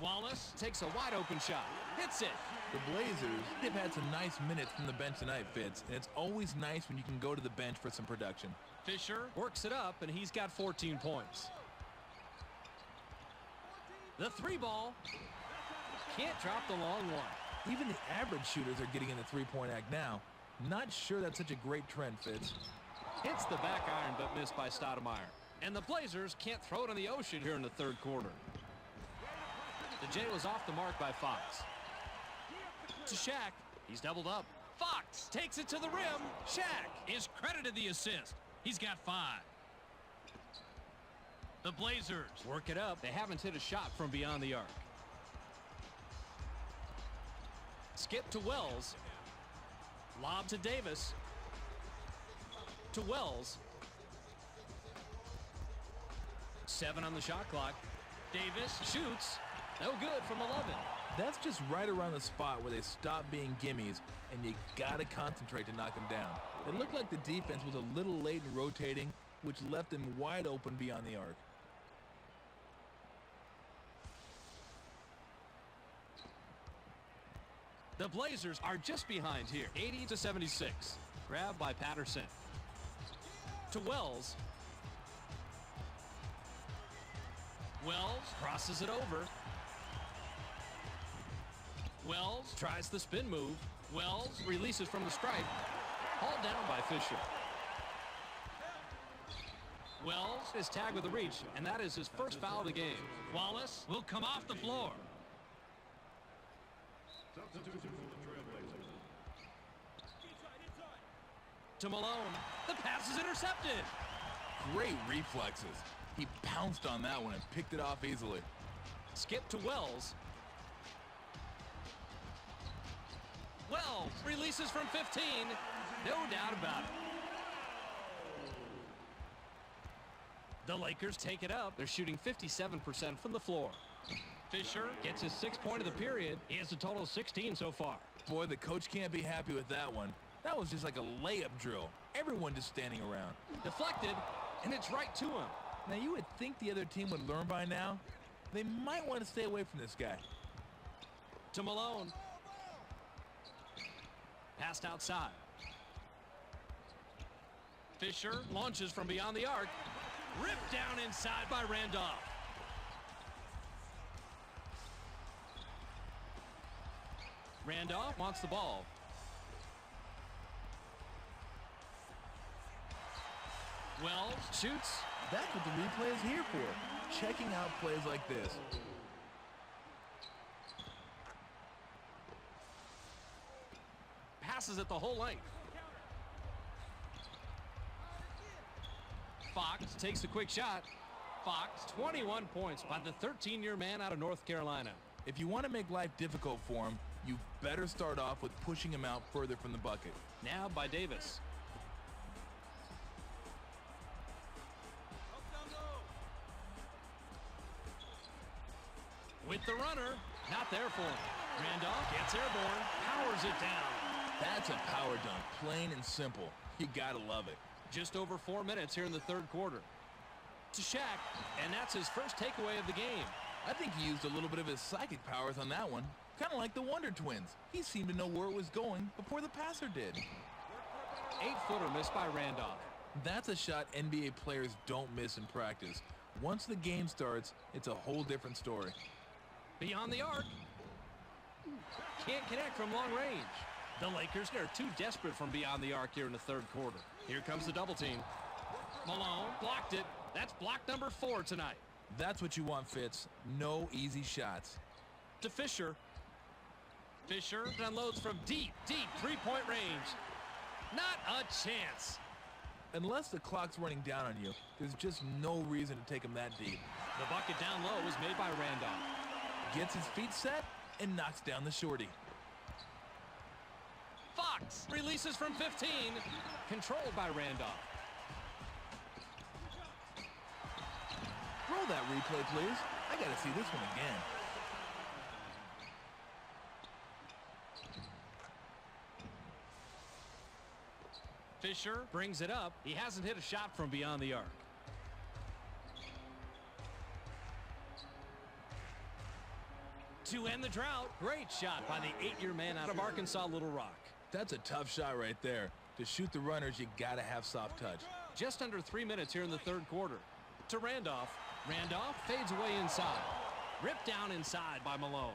Wallace takes a wide open shot. Hits it. The Blazers, they've had some nice minutes from the bench tonight, Fitz, and it's always nice when you can go to the bench for some production. Fisher works it up, and he's got 14 points. The three ball. Can't drop the long one. Even the average shooters are getting in the three-point act now. Not sure that's such a great trend, Fitz. Hits the back iron, but missed by Stoudemire. And the Blazers can't throw it in the ocean here in the third quarter. The J was off the mark by Fox. To Shaq. He's doubled up. Fox takes it to the rim. Shaq is credited the assist. He's got 5. The Blazers work it up. They haven't hit a shot from beyond the arc. Skip to Wells. Lob to Davis. To Wells. 7 on the shot clock. Davis shoots. No good from 11. That's just right around the spot where they stop being gimmies, and you gotta concentrate to knock them down. It looked like the defense was a little late in rotating, which left them wide open beyond the arc. The Blazers are just behind here, 80-76. Grabbed by Patterson. To Wells. Wells crosses it over. Wells tries the spin move. Wells releases from the stripe. Hauled down by Fisher. Wells is tagged with a reach, and that is his first foul of the game. Wallace will come off the floor. To Malone. The pass is intercepted. Great reflexes. He pounced on that one and picked it off easily. Skip to Wells. Wells releases from 15. No doubt about it. The Lakers take it up. They're shooting 57% from the floor. Fisher gets his 6th point of the period. He has a total of 16 so far. Boy, the coach can't be happy with that one. That was just like a layup drill. Everyone just standing around. Deflected, and it's right to him. Now, you would think the other team would learn by now. They might want to stay away from this guy. To Malone. Passed outside. Fisher launches from beyond the arc. Ripped down inside by Randolph. Randolph wants the ball. Wells shoots. That's what the replay is here for. Checking out plays like this. Passes it the whole length. Fox takes a quick shot. Fox, 21 points by the 13-year man out of North Carolina. If you want to make life difficult for him, you better start off with pushing him out further from the bucket. Now by Davis. With the runner, not there for him. Randolph gets airborne, powers it down. That's a power dunk, plain and simple. You gotta love it. Just over 4 minutes here in the third quarter. To Shaq, and that's his first takeaway of the game. I think he used a little bit of his psychic powers on that one. Kind of like the Wonder Twins. He seemed to know where it was going before the passer did. 8-footer missed by Randolph. That's a shot NBA players don't miss in practice. Once the game starts, it's a whole different story. Beyond the arc. Can't connect from long range. The Lakers are too desperate from beyond the arc here in the third quarter. Here comes the double team. Malone blocked it. That's block number 4 tonight. That's what you want, Fitz. No easy shots. To Fisher. Fisher unloads from deep three-point range. Not a chance. Unless the clock's running down on you, there's just no reason to take him that deep. The bucket down low was made by Randolph. Gets his feet set and knocks down the shorty. Fox releases from 15. Controlled by Randolph. Roll that replay, please. I got to see this one again. Fisher brings it up. He hasn't hit a shot from beyond the arc. To end the drought. Great shot by the 8-year man out of Arkansas Little Rock. That's a tough shot right there. To shoot the runners, you got to have soft touch. Just under 3 minutes here in the third quarter. To Randolph. Randolph fades away inside. Ripped down inside by Malone.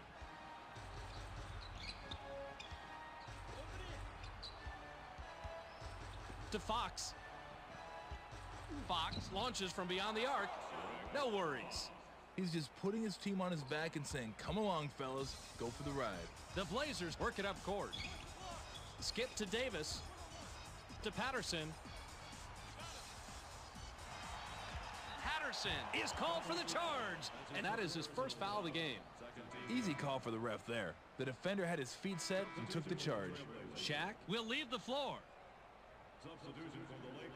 To Fox. Fox launches from beyond the arc. No worries. He's just putting his team on his back and saying, come along, fellas, go for the ride. The Blazers work it up court. Skip to Davis. To Patterson. Patterson is called for the charge. And that is his first foul of the game. Easy call for the ref there. The defender had his feet set and took the charge. Shaq will leave the floor. Substitution for the Lakers.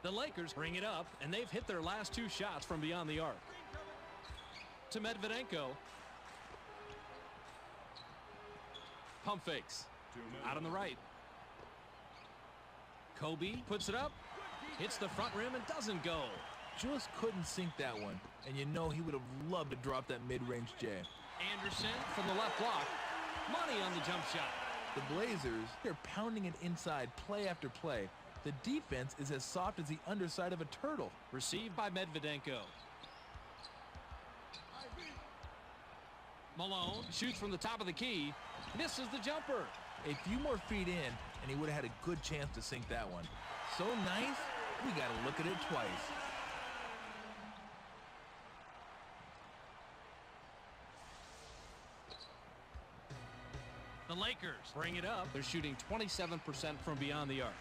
The Lakers bring it up, and they've hit their last 2 shots from beyond the arc. To Medvedenko. Pump fakes. Out on the right. Kobe puts it up. Hits the front rim and doesn't go. Just couldn't sink that one. And you know he would have loved to drop that mid-range J. Anderson from the left block. Money on the jump shot. The Blazers, they're pounding it inside play after play. The defense is as soft as the underside of a turtle. Received by Medvedenko. Malone shoots from the top of the key. Misses the jumper. A few more feet in, and he would have had a good chance to sink that one. So nice, we got to look at it twice. The Lakers bring it up. They're shooting 27% from beyond the arc.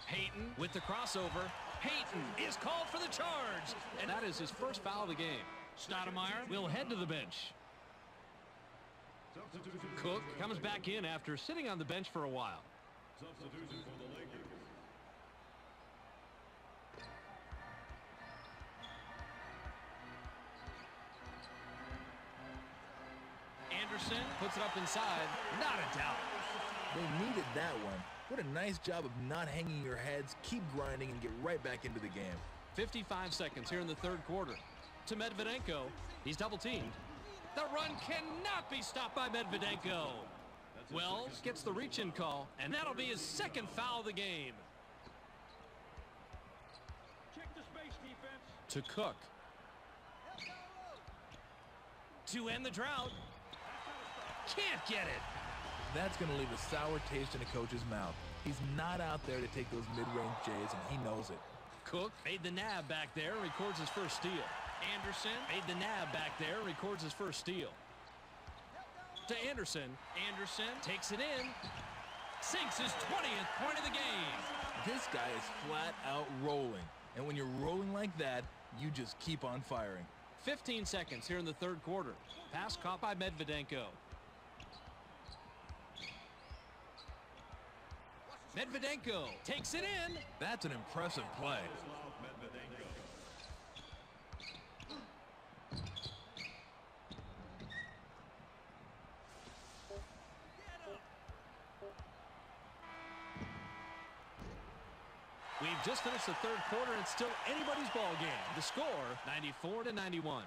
Payton with the crossover. Payton is called for the charge. And that is his first foul of the game. Stoudemire will head to the bench. Substitution. Cook comes back in after sitting on the bench for a while. Substitution for the Lakers. Anderson puts it up inside. Not a doubt. They needed that one. What a nice job of not hanging your heads, keep grinding, and get right back into the game. 55 seconds here in the third quarter. To Medvedenko. He's double teamed. The run cannot be stopped by Medvedenko. Wells gets the reach-in call, and that'll be his second foul of the game. Check the space defense. To Cook. To end the drought. Can't get it. That's going to leave a sour taste in a coach's mouth. He's not out there to take those mid-range J's, and he knows it. Cook made the nab back there and records his first steal. Anderson made the nab back there and records his first steal. To Anderson. Anderson takes it in. Sinks his 20th point of the game. This guy is flat out rolling. And when you're rolling like that, you just keep on firing. 15 seconds here in the third quarter. Pass caught by Medvedenko. Medvedenko takes it in. That's an impressive play. We've just finished the third quarter and it's still anybody's ball game. The score, 94-91.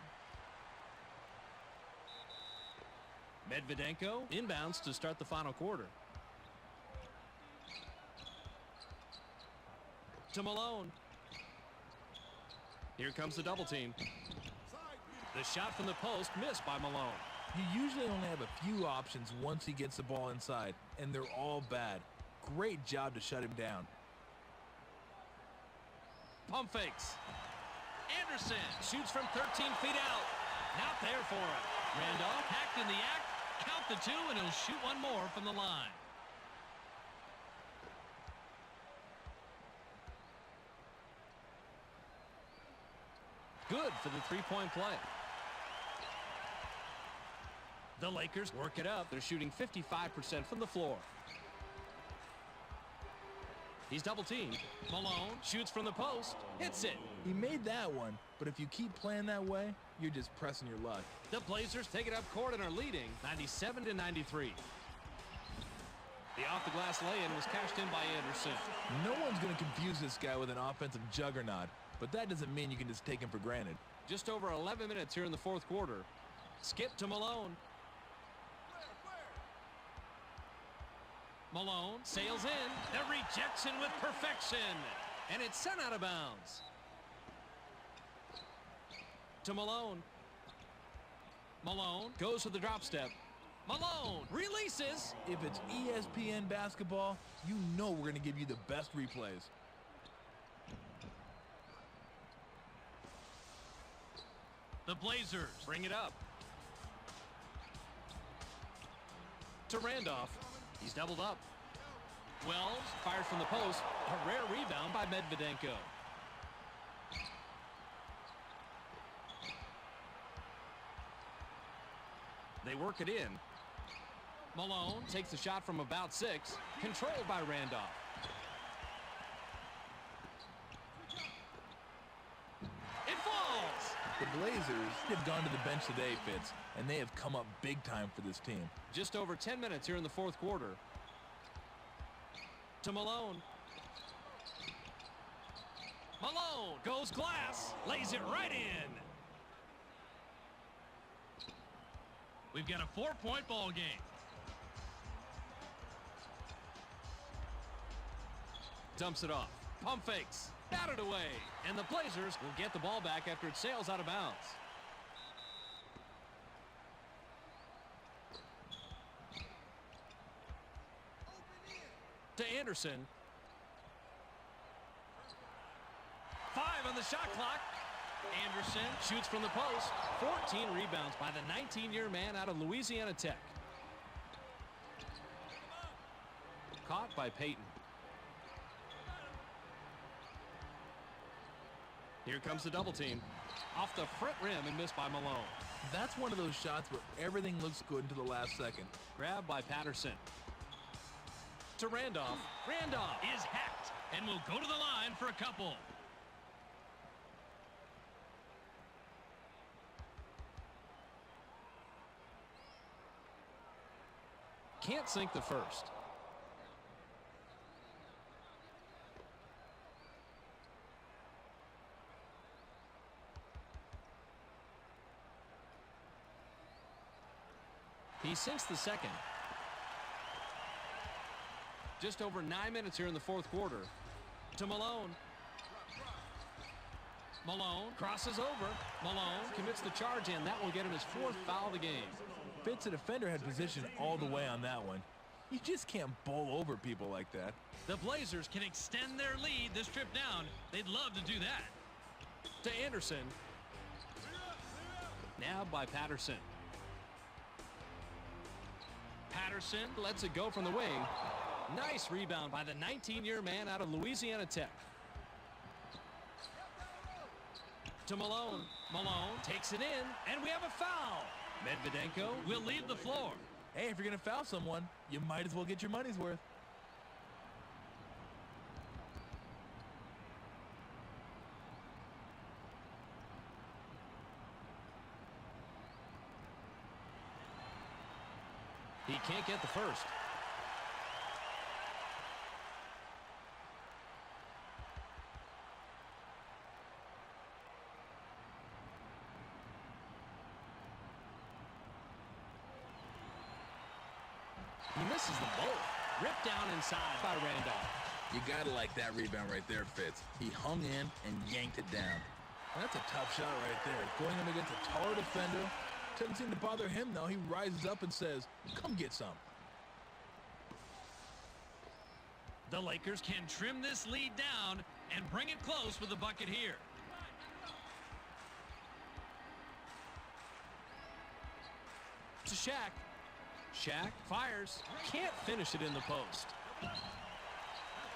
Medvedenko inbounds to start the final quarter. To Malone. Here comes the double team. The shot from the post missed by Malone. You usually only have a few options once he gets the ball inside, and they're all bad. Great job to shut him down. Pump fakes. Anderson shoots from 13 feet out. Not there for him. Randolph hacked in the act. Count the two, and he'll shoot one more from the line. Good for the three-point play. The Lakers work it up. They're shooting 55% from the floor. He's double-teamed. Malone shoots from the post. Hits it. He made that one, but if you keep playing that way, you're just pressing your luck. The Blazers take it up court and are leading 97-93. The off-the-glass lay-in was cashed in by Anderson. No one's going to confuse this guy with an offensive juggernaut, but that doesn't mean you can just take him for granted. Just over 11 minutes here in the fourth quarter. Skip to Malone. Malone sails in. The rejection with perfection. And it's sent out of bounds. To Malone. Malone goes to the drop step. Malone releases. If it's ESPN basketball, you know we're going to give you the best replays. The Blazers bring it up. To Randolph. He's doubled up. Wells fires from the post. A rare rebound by Medvedenko. They work it in. Malone takes the shot from about 6. Controlled by Randolph. It falls! The Blazers have gone to the bench today, Fitz, and they have come up big time for this team. Just over 10 minutes here in the fourth quarter. To Malone. Malone goes glass, lays it right in. We've got a 4-point ball game. Dumps it off. Pump fakes. Batted away. And the Blazers will get the ball back after it sails out of bounds. To Anderson. 5 on the shot clock. Anderson shoots from the post. 14 rebounds by the 19-year man out of Louisiana Tech. Caught by Payton. Here comes the double team. Off the front rim and missed by Malone. That's one of those shots where everything looks good until the last second. Grabbed by Patterson. To Randolph. Randolph is hacked and will go to the line for a couple. Can't sink the first. He sinks the second. Just over 9 minutes here in the fourth quarter. To Malone. Malone crosses over. Malone commits the charge in. That will get him his 4th foul of the game. Fitz, the defender had position all the way on that one. You just can't bowl over people like that. The Blazers can extend their lead this trip down. They'd love to do that. To Anderson. Now by Patterson. Patterson lets it go from the wing. Nice rebound by the 19-year man out of Louisiana Tech. To Malone. Malone takes it in, and we have a foul. Medvedenko will leave the floor. Hey, if you're going to foul someone, you might as well get your money's worth. He can't get the first. He misses the bolt. Ripped down inside by Randolph. You got to like that rebound right there, Fitz. He hung in and yanked it down. That's a tough shot right there. Going up against a taller defender. Doesn't seem to bother him, though. He rises up and says, come get some. The Lakers can trim this lead down and bring it close with a bucket here. To Shaq. Shaq fires. Can't finish it in the post.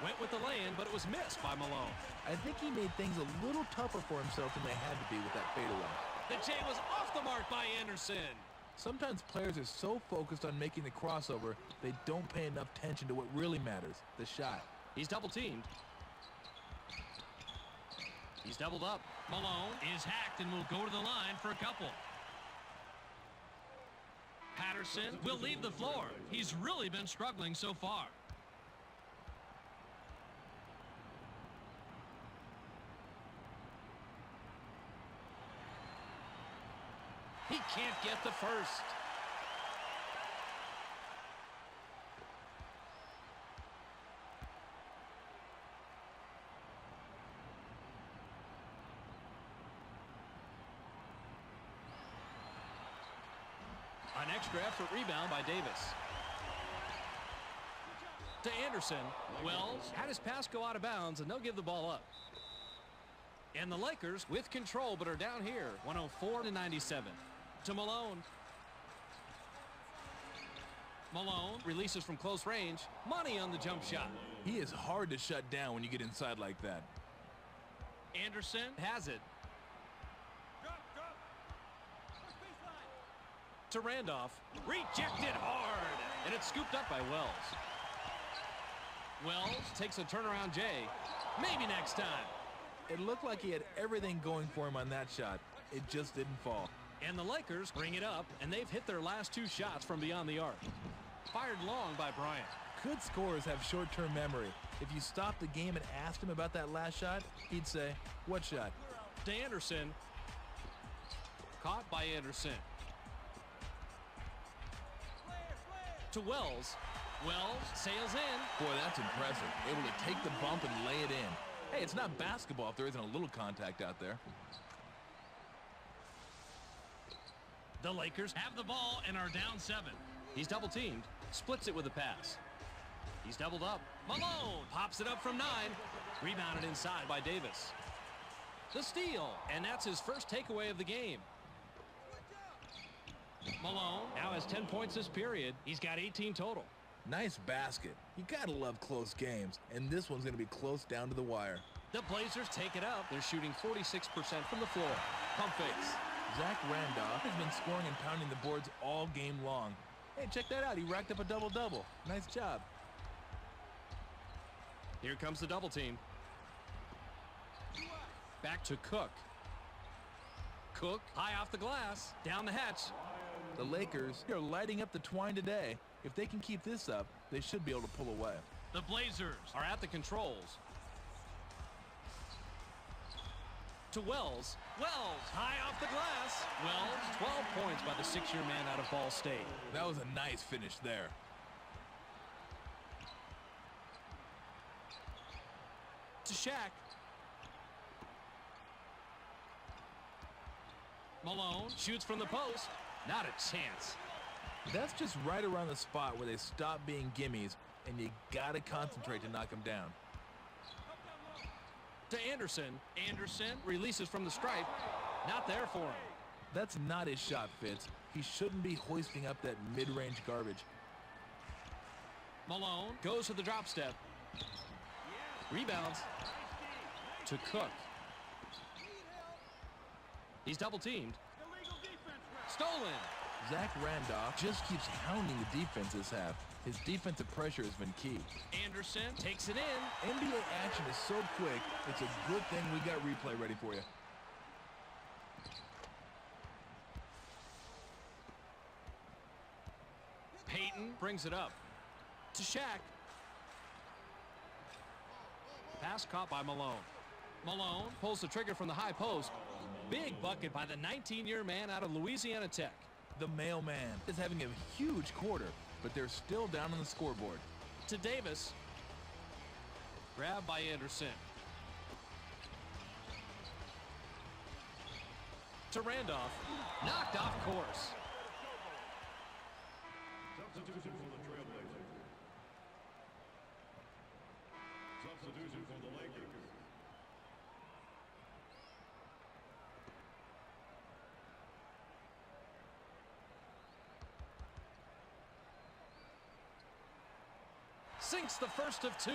Went with the lay-in, but it was missed by Malone. I think he made things a little tougher for himself than they had to be with that fadeaway. The J was off the mark by Anderson. Sometimes players are so focused on making the crossover, they don't pay enough attention to what really matters, the shot. He's double-teamed. He's doubled up. Malone is hacked and will go to the line for a couple. Patterson will leave the floor. He's really been struggling so far. He can't get the first. An extra effort rebound by Davis. To Anderson. Wells had his pass go out of bounds, and they'll give the ball up. And the Lakers with control, but are down here, 104-97. To Malone. Malone releases from close range. Money on the jump shot. He is hard to shut down when you get inside like that. Anderson has it. To Randolph. Rejected hard. And it's scooped up by Wells. Wells takes a turnaround J. Maybe next time. It looked like he had everything going for him on that shot. It just didn't fall. And the Lakers bring it up, and they've hit their last two shots from beyond the arc. Fired long by Bryant. Good scorers have short-term memory. If you stopped the game and asked him about that last shot, he'd say, what shot? To Anderson. Caught by Anderson. To Wells. Wells sails in. Boy, that's impressive. Able to take the bump and lay it in. Hey, it's not basketball if there isn't a little contact out there. The Lakers have the ball and are down 7. He's double-teamed. Splits it with a pass. He's doubled up. Malone pops it up from 9. Rebounded inside by Davis. The steal, and that's his first takeaway of the game. Malone now has 10 points this period. He's got 18 total. Nice basket. You gotta love close games, and this one's gonna be close down to the wire. The Blazers take it up. They're shooting 46% from the floor. Pump fakes. Zach Randolph has been scoring and pounding the boards all game long. Hey, check that out. He racked up a double-double. Nice job. Here comes the double team. Back to Cook. Cook high off the glass. Down the hatch. The Lakers are lighting up the twine today. If they can keep this up, they should be able to pull away. The Blazers are at the controls. To Wells. Wells high off the glass. Wells 12 points by the 6-year man out of Ball State. That was a nice finish there. To Shaq. Malone shoots from the post. Not a chance. That's just right around the spot where they stop being gimmies, and you gotta concentrate to knock them down. To Anderson. Anderson releases from the stripe. Not there for him. That's not his shot, Fitz. He shouldn't be hoisting up that mid-range garbage. Malone goes to the drop step. Rebounds. To Cook. He's double-teamed. Stolen. Zach Randolph just keeps hounding the defenses have. His defensive pressure has been key. Anderson takes it in. NBA action is so quick, it's a good thing we got replay ready for you. Payton brings it up. To Shaq. Pass caught by Malone. Malone pulls the trigger from the high post. Big bucket by the 19-year man out of Louisiana Tech. The mailman is having a huge quarter, but they're still down on the scoreboard. To Davis. Grabbed by Anderson. To Randolph. Knocked off course. Substitution for the Trailblazers. Substitution for the Lakers. Sinks the first of 2.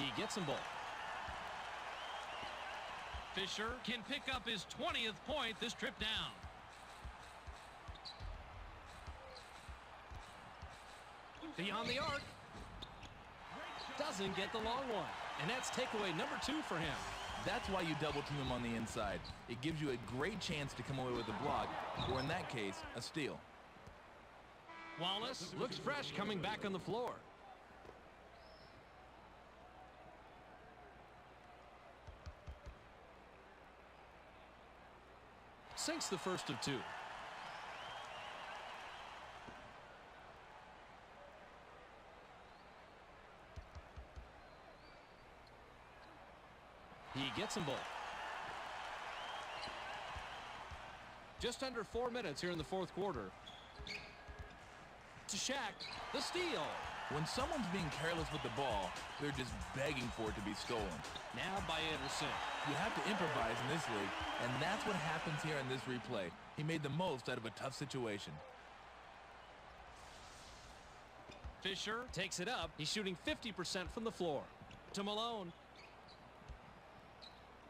He gets them both. Fisher can pick up his 20th point this trip down. Beyond the arc. Doesn't get the long one. And that's takeaway number 2 for him. That's why you double team him on the inside. It gives you a great chance to come away with a block, or in that case, a steal. Wallace looks fresh coming back on the floor. Sinks the first of 2. He gets them both. Just under 4 minutes here in the fourth quarter. To Shaq, the steal. When someone's being careless with the ball, they're just begging for it to be stolen. Now by Anderson. You have to improvise in this league, and that's what happens here in this replay. He made the most out of a tough situation. Fisher takes it up. He's shooting 50% from the floor. To Malone.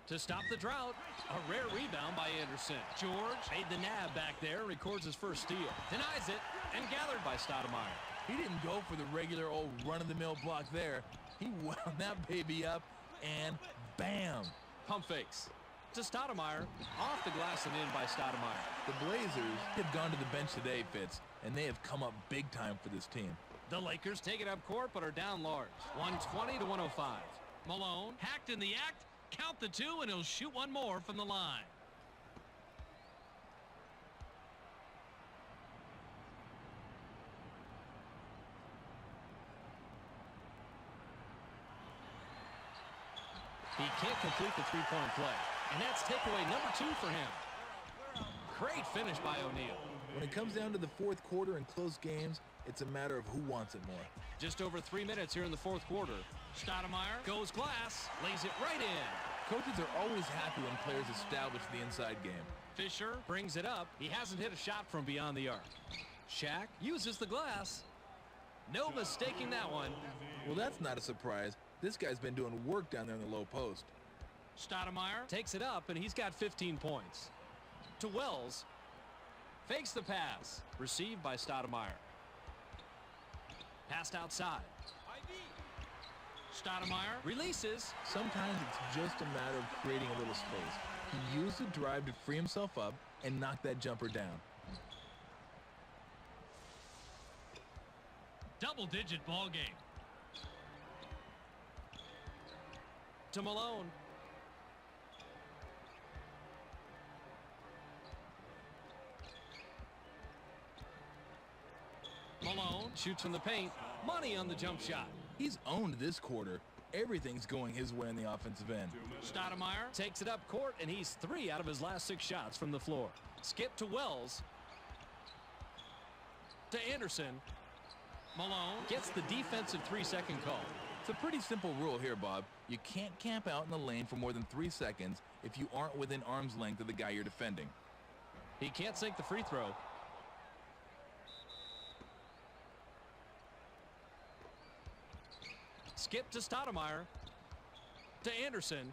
To stop the drought, a rare rebound by Anderson. George made the nab back there, records his first steal. Denies it, and gathered by Stoudemire. He didn't go for the regular old run-of-the-mill block there. He wound that baby up, and bam! Pump fakes. To Stoudemire, off the glass and in by Stoudemire. The Blazers have gone to the bench today, Fitz, and they have come up big time for this team. The Lakers take it up court, but are down large. 120 to 105. Malone, hacked in the act. Count the 2, and he'll shoot one more from the line. He can't complete the three-point play, and that's takeaway number 2 for him. Great finish by O'Neal. When it comes down to the fourth quarter in close games, it's a matter of who wants it more. Just over 3 minutes here in the fourth quarter. Stoudemire goes glass, lays it right in. Coaches are always happy when players establish the inside game. Fisher brings it up. He hasn't hit a shot from beyond the arc. Shaq uses the glass. No mistaking that one. Well, that's not a surprise. This guy's been doing work down there in the low post. Stoudemire takes it up, and he's got 15 points. To Wells. Fakes the pass. Received by Stoudemire. Passed outside. Stoudemire releases. Sometimes it's just a matter of creating a little space. He used the drive to free himself up and knock that jumper down. Double-digit ball game. To Malone. Malone shoots from the paint. Money on the jump shot. He's owned this quarter. Everything's going his way on the offensive end. Stoudemire takes it up court, and he's 3 out of his last 6 shots from the floor. Skip to Wells. To Anderson. Malone gets the defensive 3-second call. It's a pretty simple rule here, Bob. You can't camp out in the lane for more than 3 seconds if you aren't within arm's length of the guy you're defending. He can't sink the free throw. Skip to Stoudemire. To Anderson.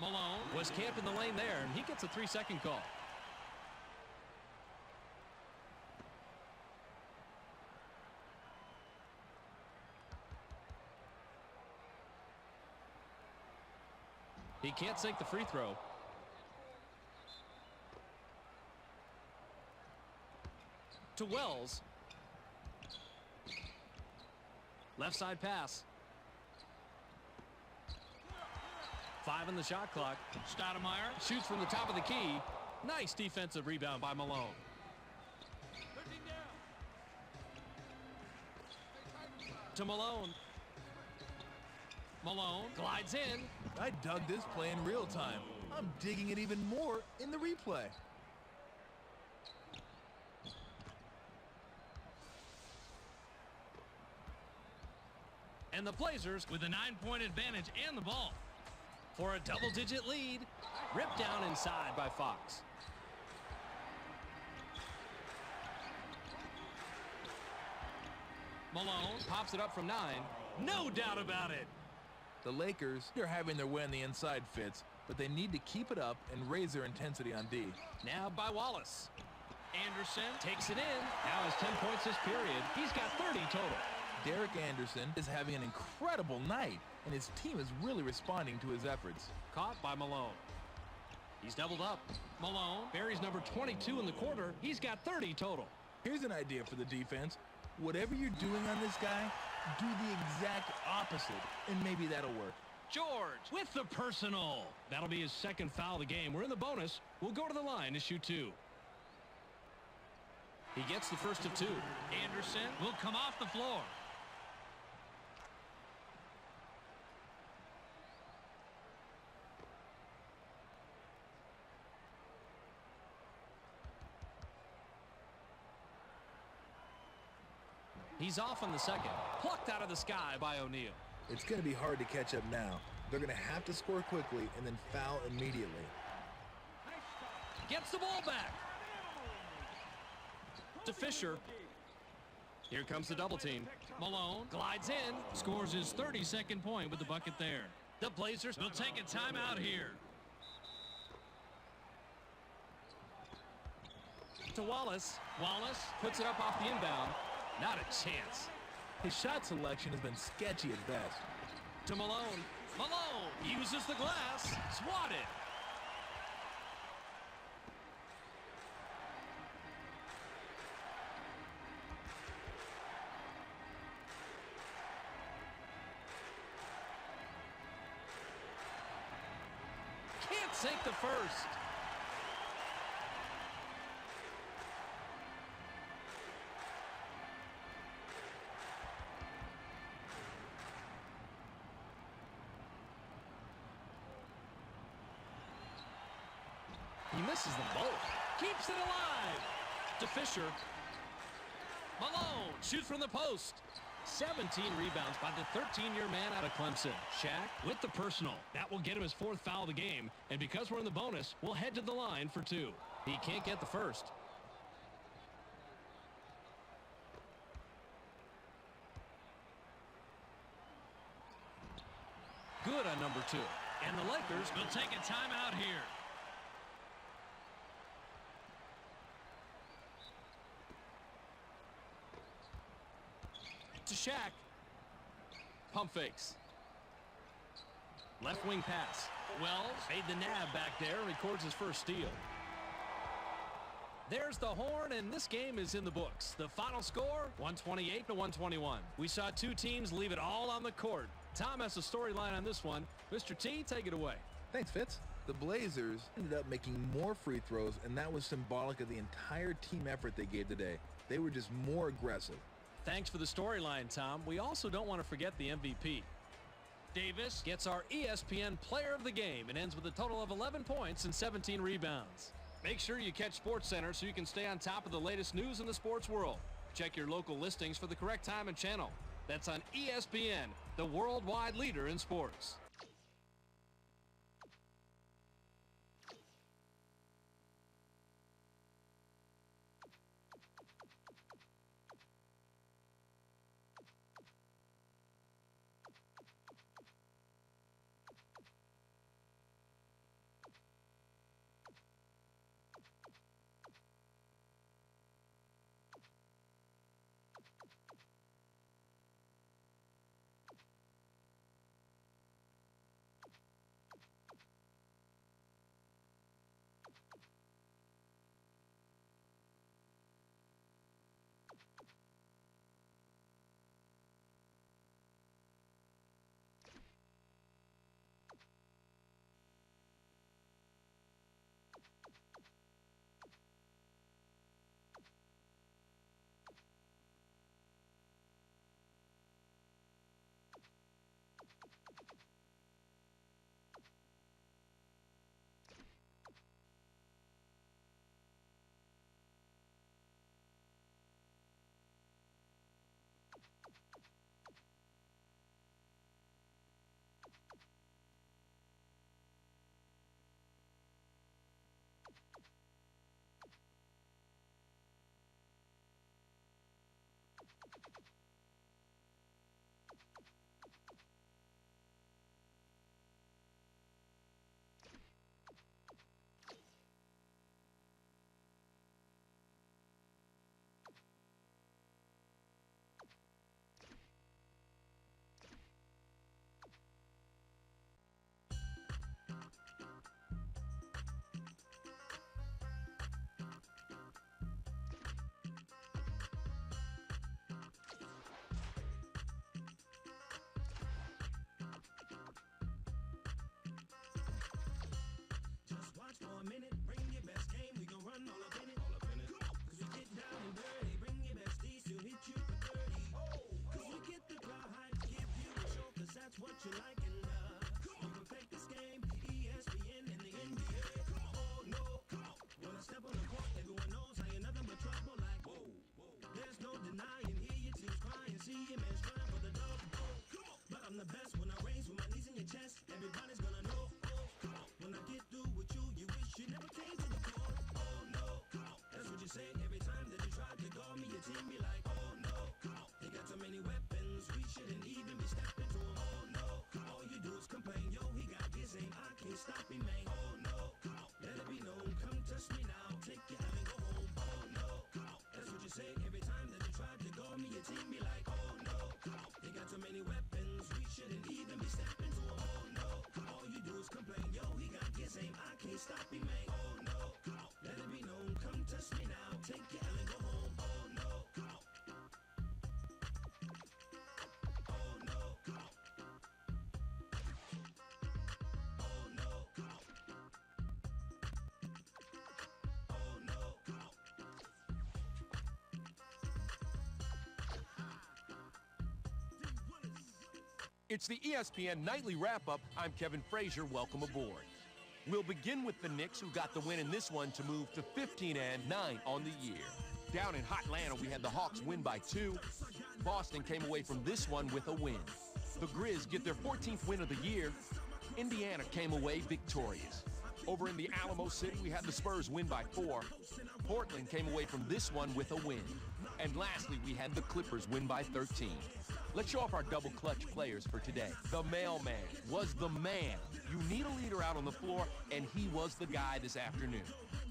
Malone was camped in the lane there, and he gets a 3-second call. He can't sink the free throw. To Wells. Left side pass. 5 on the shot clock. Stoudemire shoots from the top of the key. Nice defensive rebound by Malone. To Malone. Malone glides in. I dug this play in real time. I'm digging it even more in the replay. And the Blazers with a 9-point advantage and the ball. For a double-digit lead. Ripped down inside by Fox. Malone pops it up from 9. No doubt about it. The Lakers are having their way on the inside, Fitz, but they need to keep it up and raise their intensity on D. Now by Wallace. Anderson takes it in. Now has 10 points this period. He's got 30 total. Derek Anderson is having an incredible night, and his team is really responding to his efforts. Caught by Malone. He's doubled up. Malone buries number 22 in the quarter. He's got 30 total. Here's an idea for the defense. Whatever you're doing on this guy, do the exact opposite, and maybe that'll work. George with the personal. That'll be his second foul of the game. We're in the bonus. We'll go to the line to shoot 2. He gets the first of 2. Anderson will come off the floor. He's off on the second. Plucked out of the sky by O'Neal. It's going to be hard to catch up now. They're going to have to score quickly and then foul immediately. Gets the ball back. To Fisher. Here comes the double team. Malone glides in. Scores his 32nd point with the bucket there. The Blazers will take a timeout here. To Wallace. Wallace puts it up off the inbound. Not a chance. His shot selection has been sketchy at best. To Malone. Malone uses the glass. Swatted. Can't sink the first. He misses them both. Keeps it alive. To Fisher. Malone shoots from the post. 17 rebounds by the 13-year man out of Clemson. Shaq with the personal. That will get him his 4th foul of the game. And because we're in the bonus, we'll head to the line for 2. He can't get the first. Good on number 2. And the Lakers will take a timeout here. To Shaq. Pump fakes. Left wing pass. Wells made the nab back there and records his first steal. There's the horn, and this game is in the books. The final score, 128-121. We saw 2 teams leave it all on the court. Tom has a storyline on this one. Mr. T, take it away. Thanks, Fitz. The Blazers ended up making more free throws, and that was symbolic of the entire team effort they gave today. They were just more aggressive. Thanks for the storyline, Tom. We also don't want to forget the MVP. Davis gets our ESPN Player of the Game and ends with a total of 11 points and 17 rebounds. Make sure you catch SportsCenter so you can stay on top of the latest news in the sports world. Check your local listings for the correct time and channel. That's on ESPN, the worldwide leader in sports. It's the ESPN Nightly Wrap-Up. I'm Kevin Frazier. Welcome aboard. We'll begin with the Knicks, who got the win in this one to move to 15-9 on the year. Down in hot Atlanta, we had the Hawks win by 2. Boston came away from this one with a win. The Grizz get their 14th win of the year. Indiana came away victorious. Over in the Alamo City, we had the Spurs win by 4. Portland came away from this one with a win. And lastly, we had the Clippers win by 13. Let's show off our double clutch players for today. The mailman was the man. You need a leader out on the floor, and he was the guy this afternoon.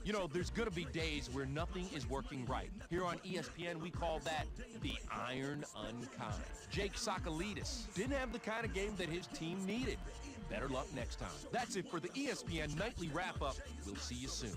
You know, there's going to be days where nothing is working right. Here on ESPN, we call that the iron unkind. Jake Sokolidis didn't have the kind of game that his team needed. Better luck next time. That's it for the ESPN Nightly Wrap-Up. We'll see you soon.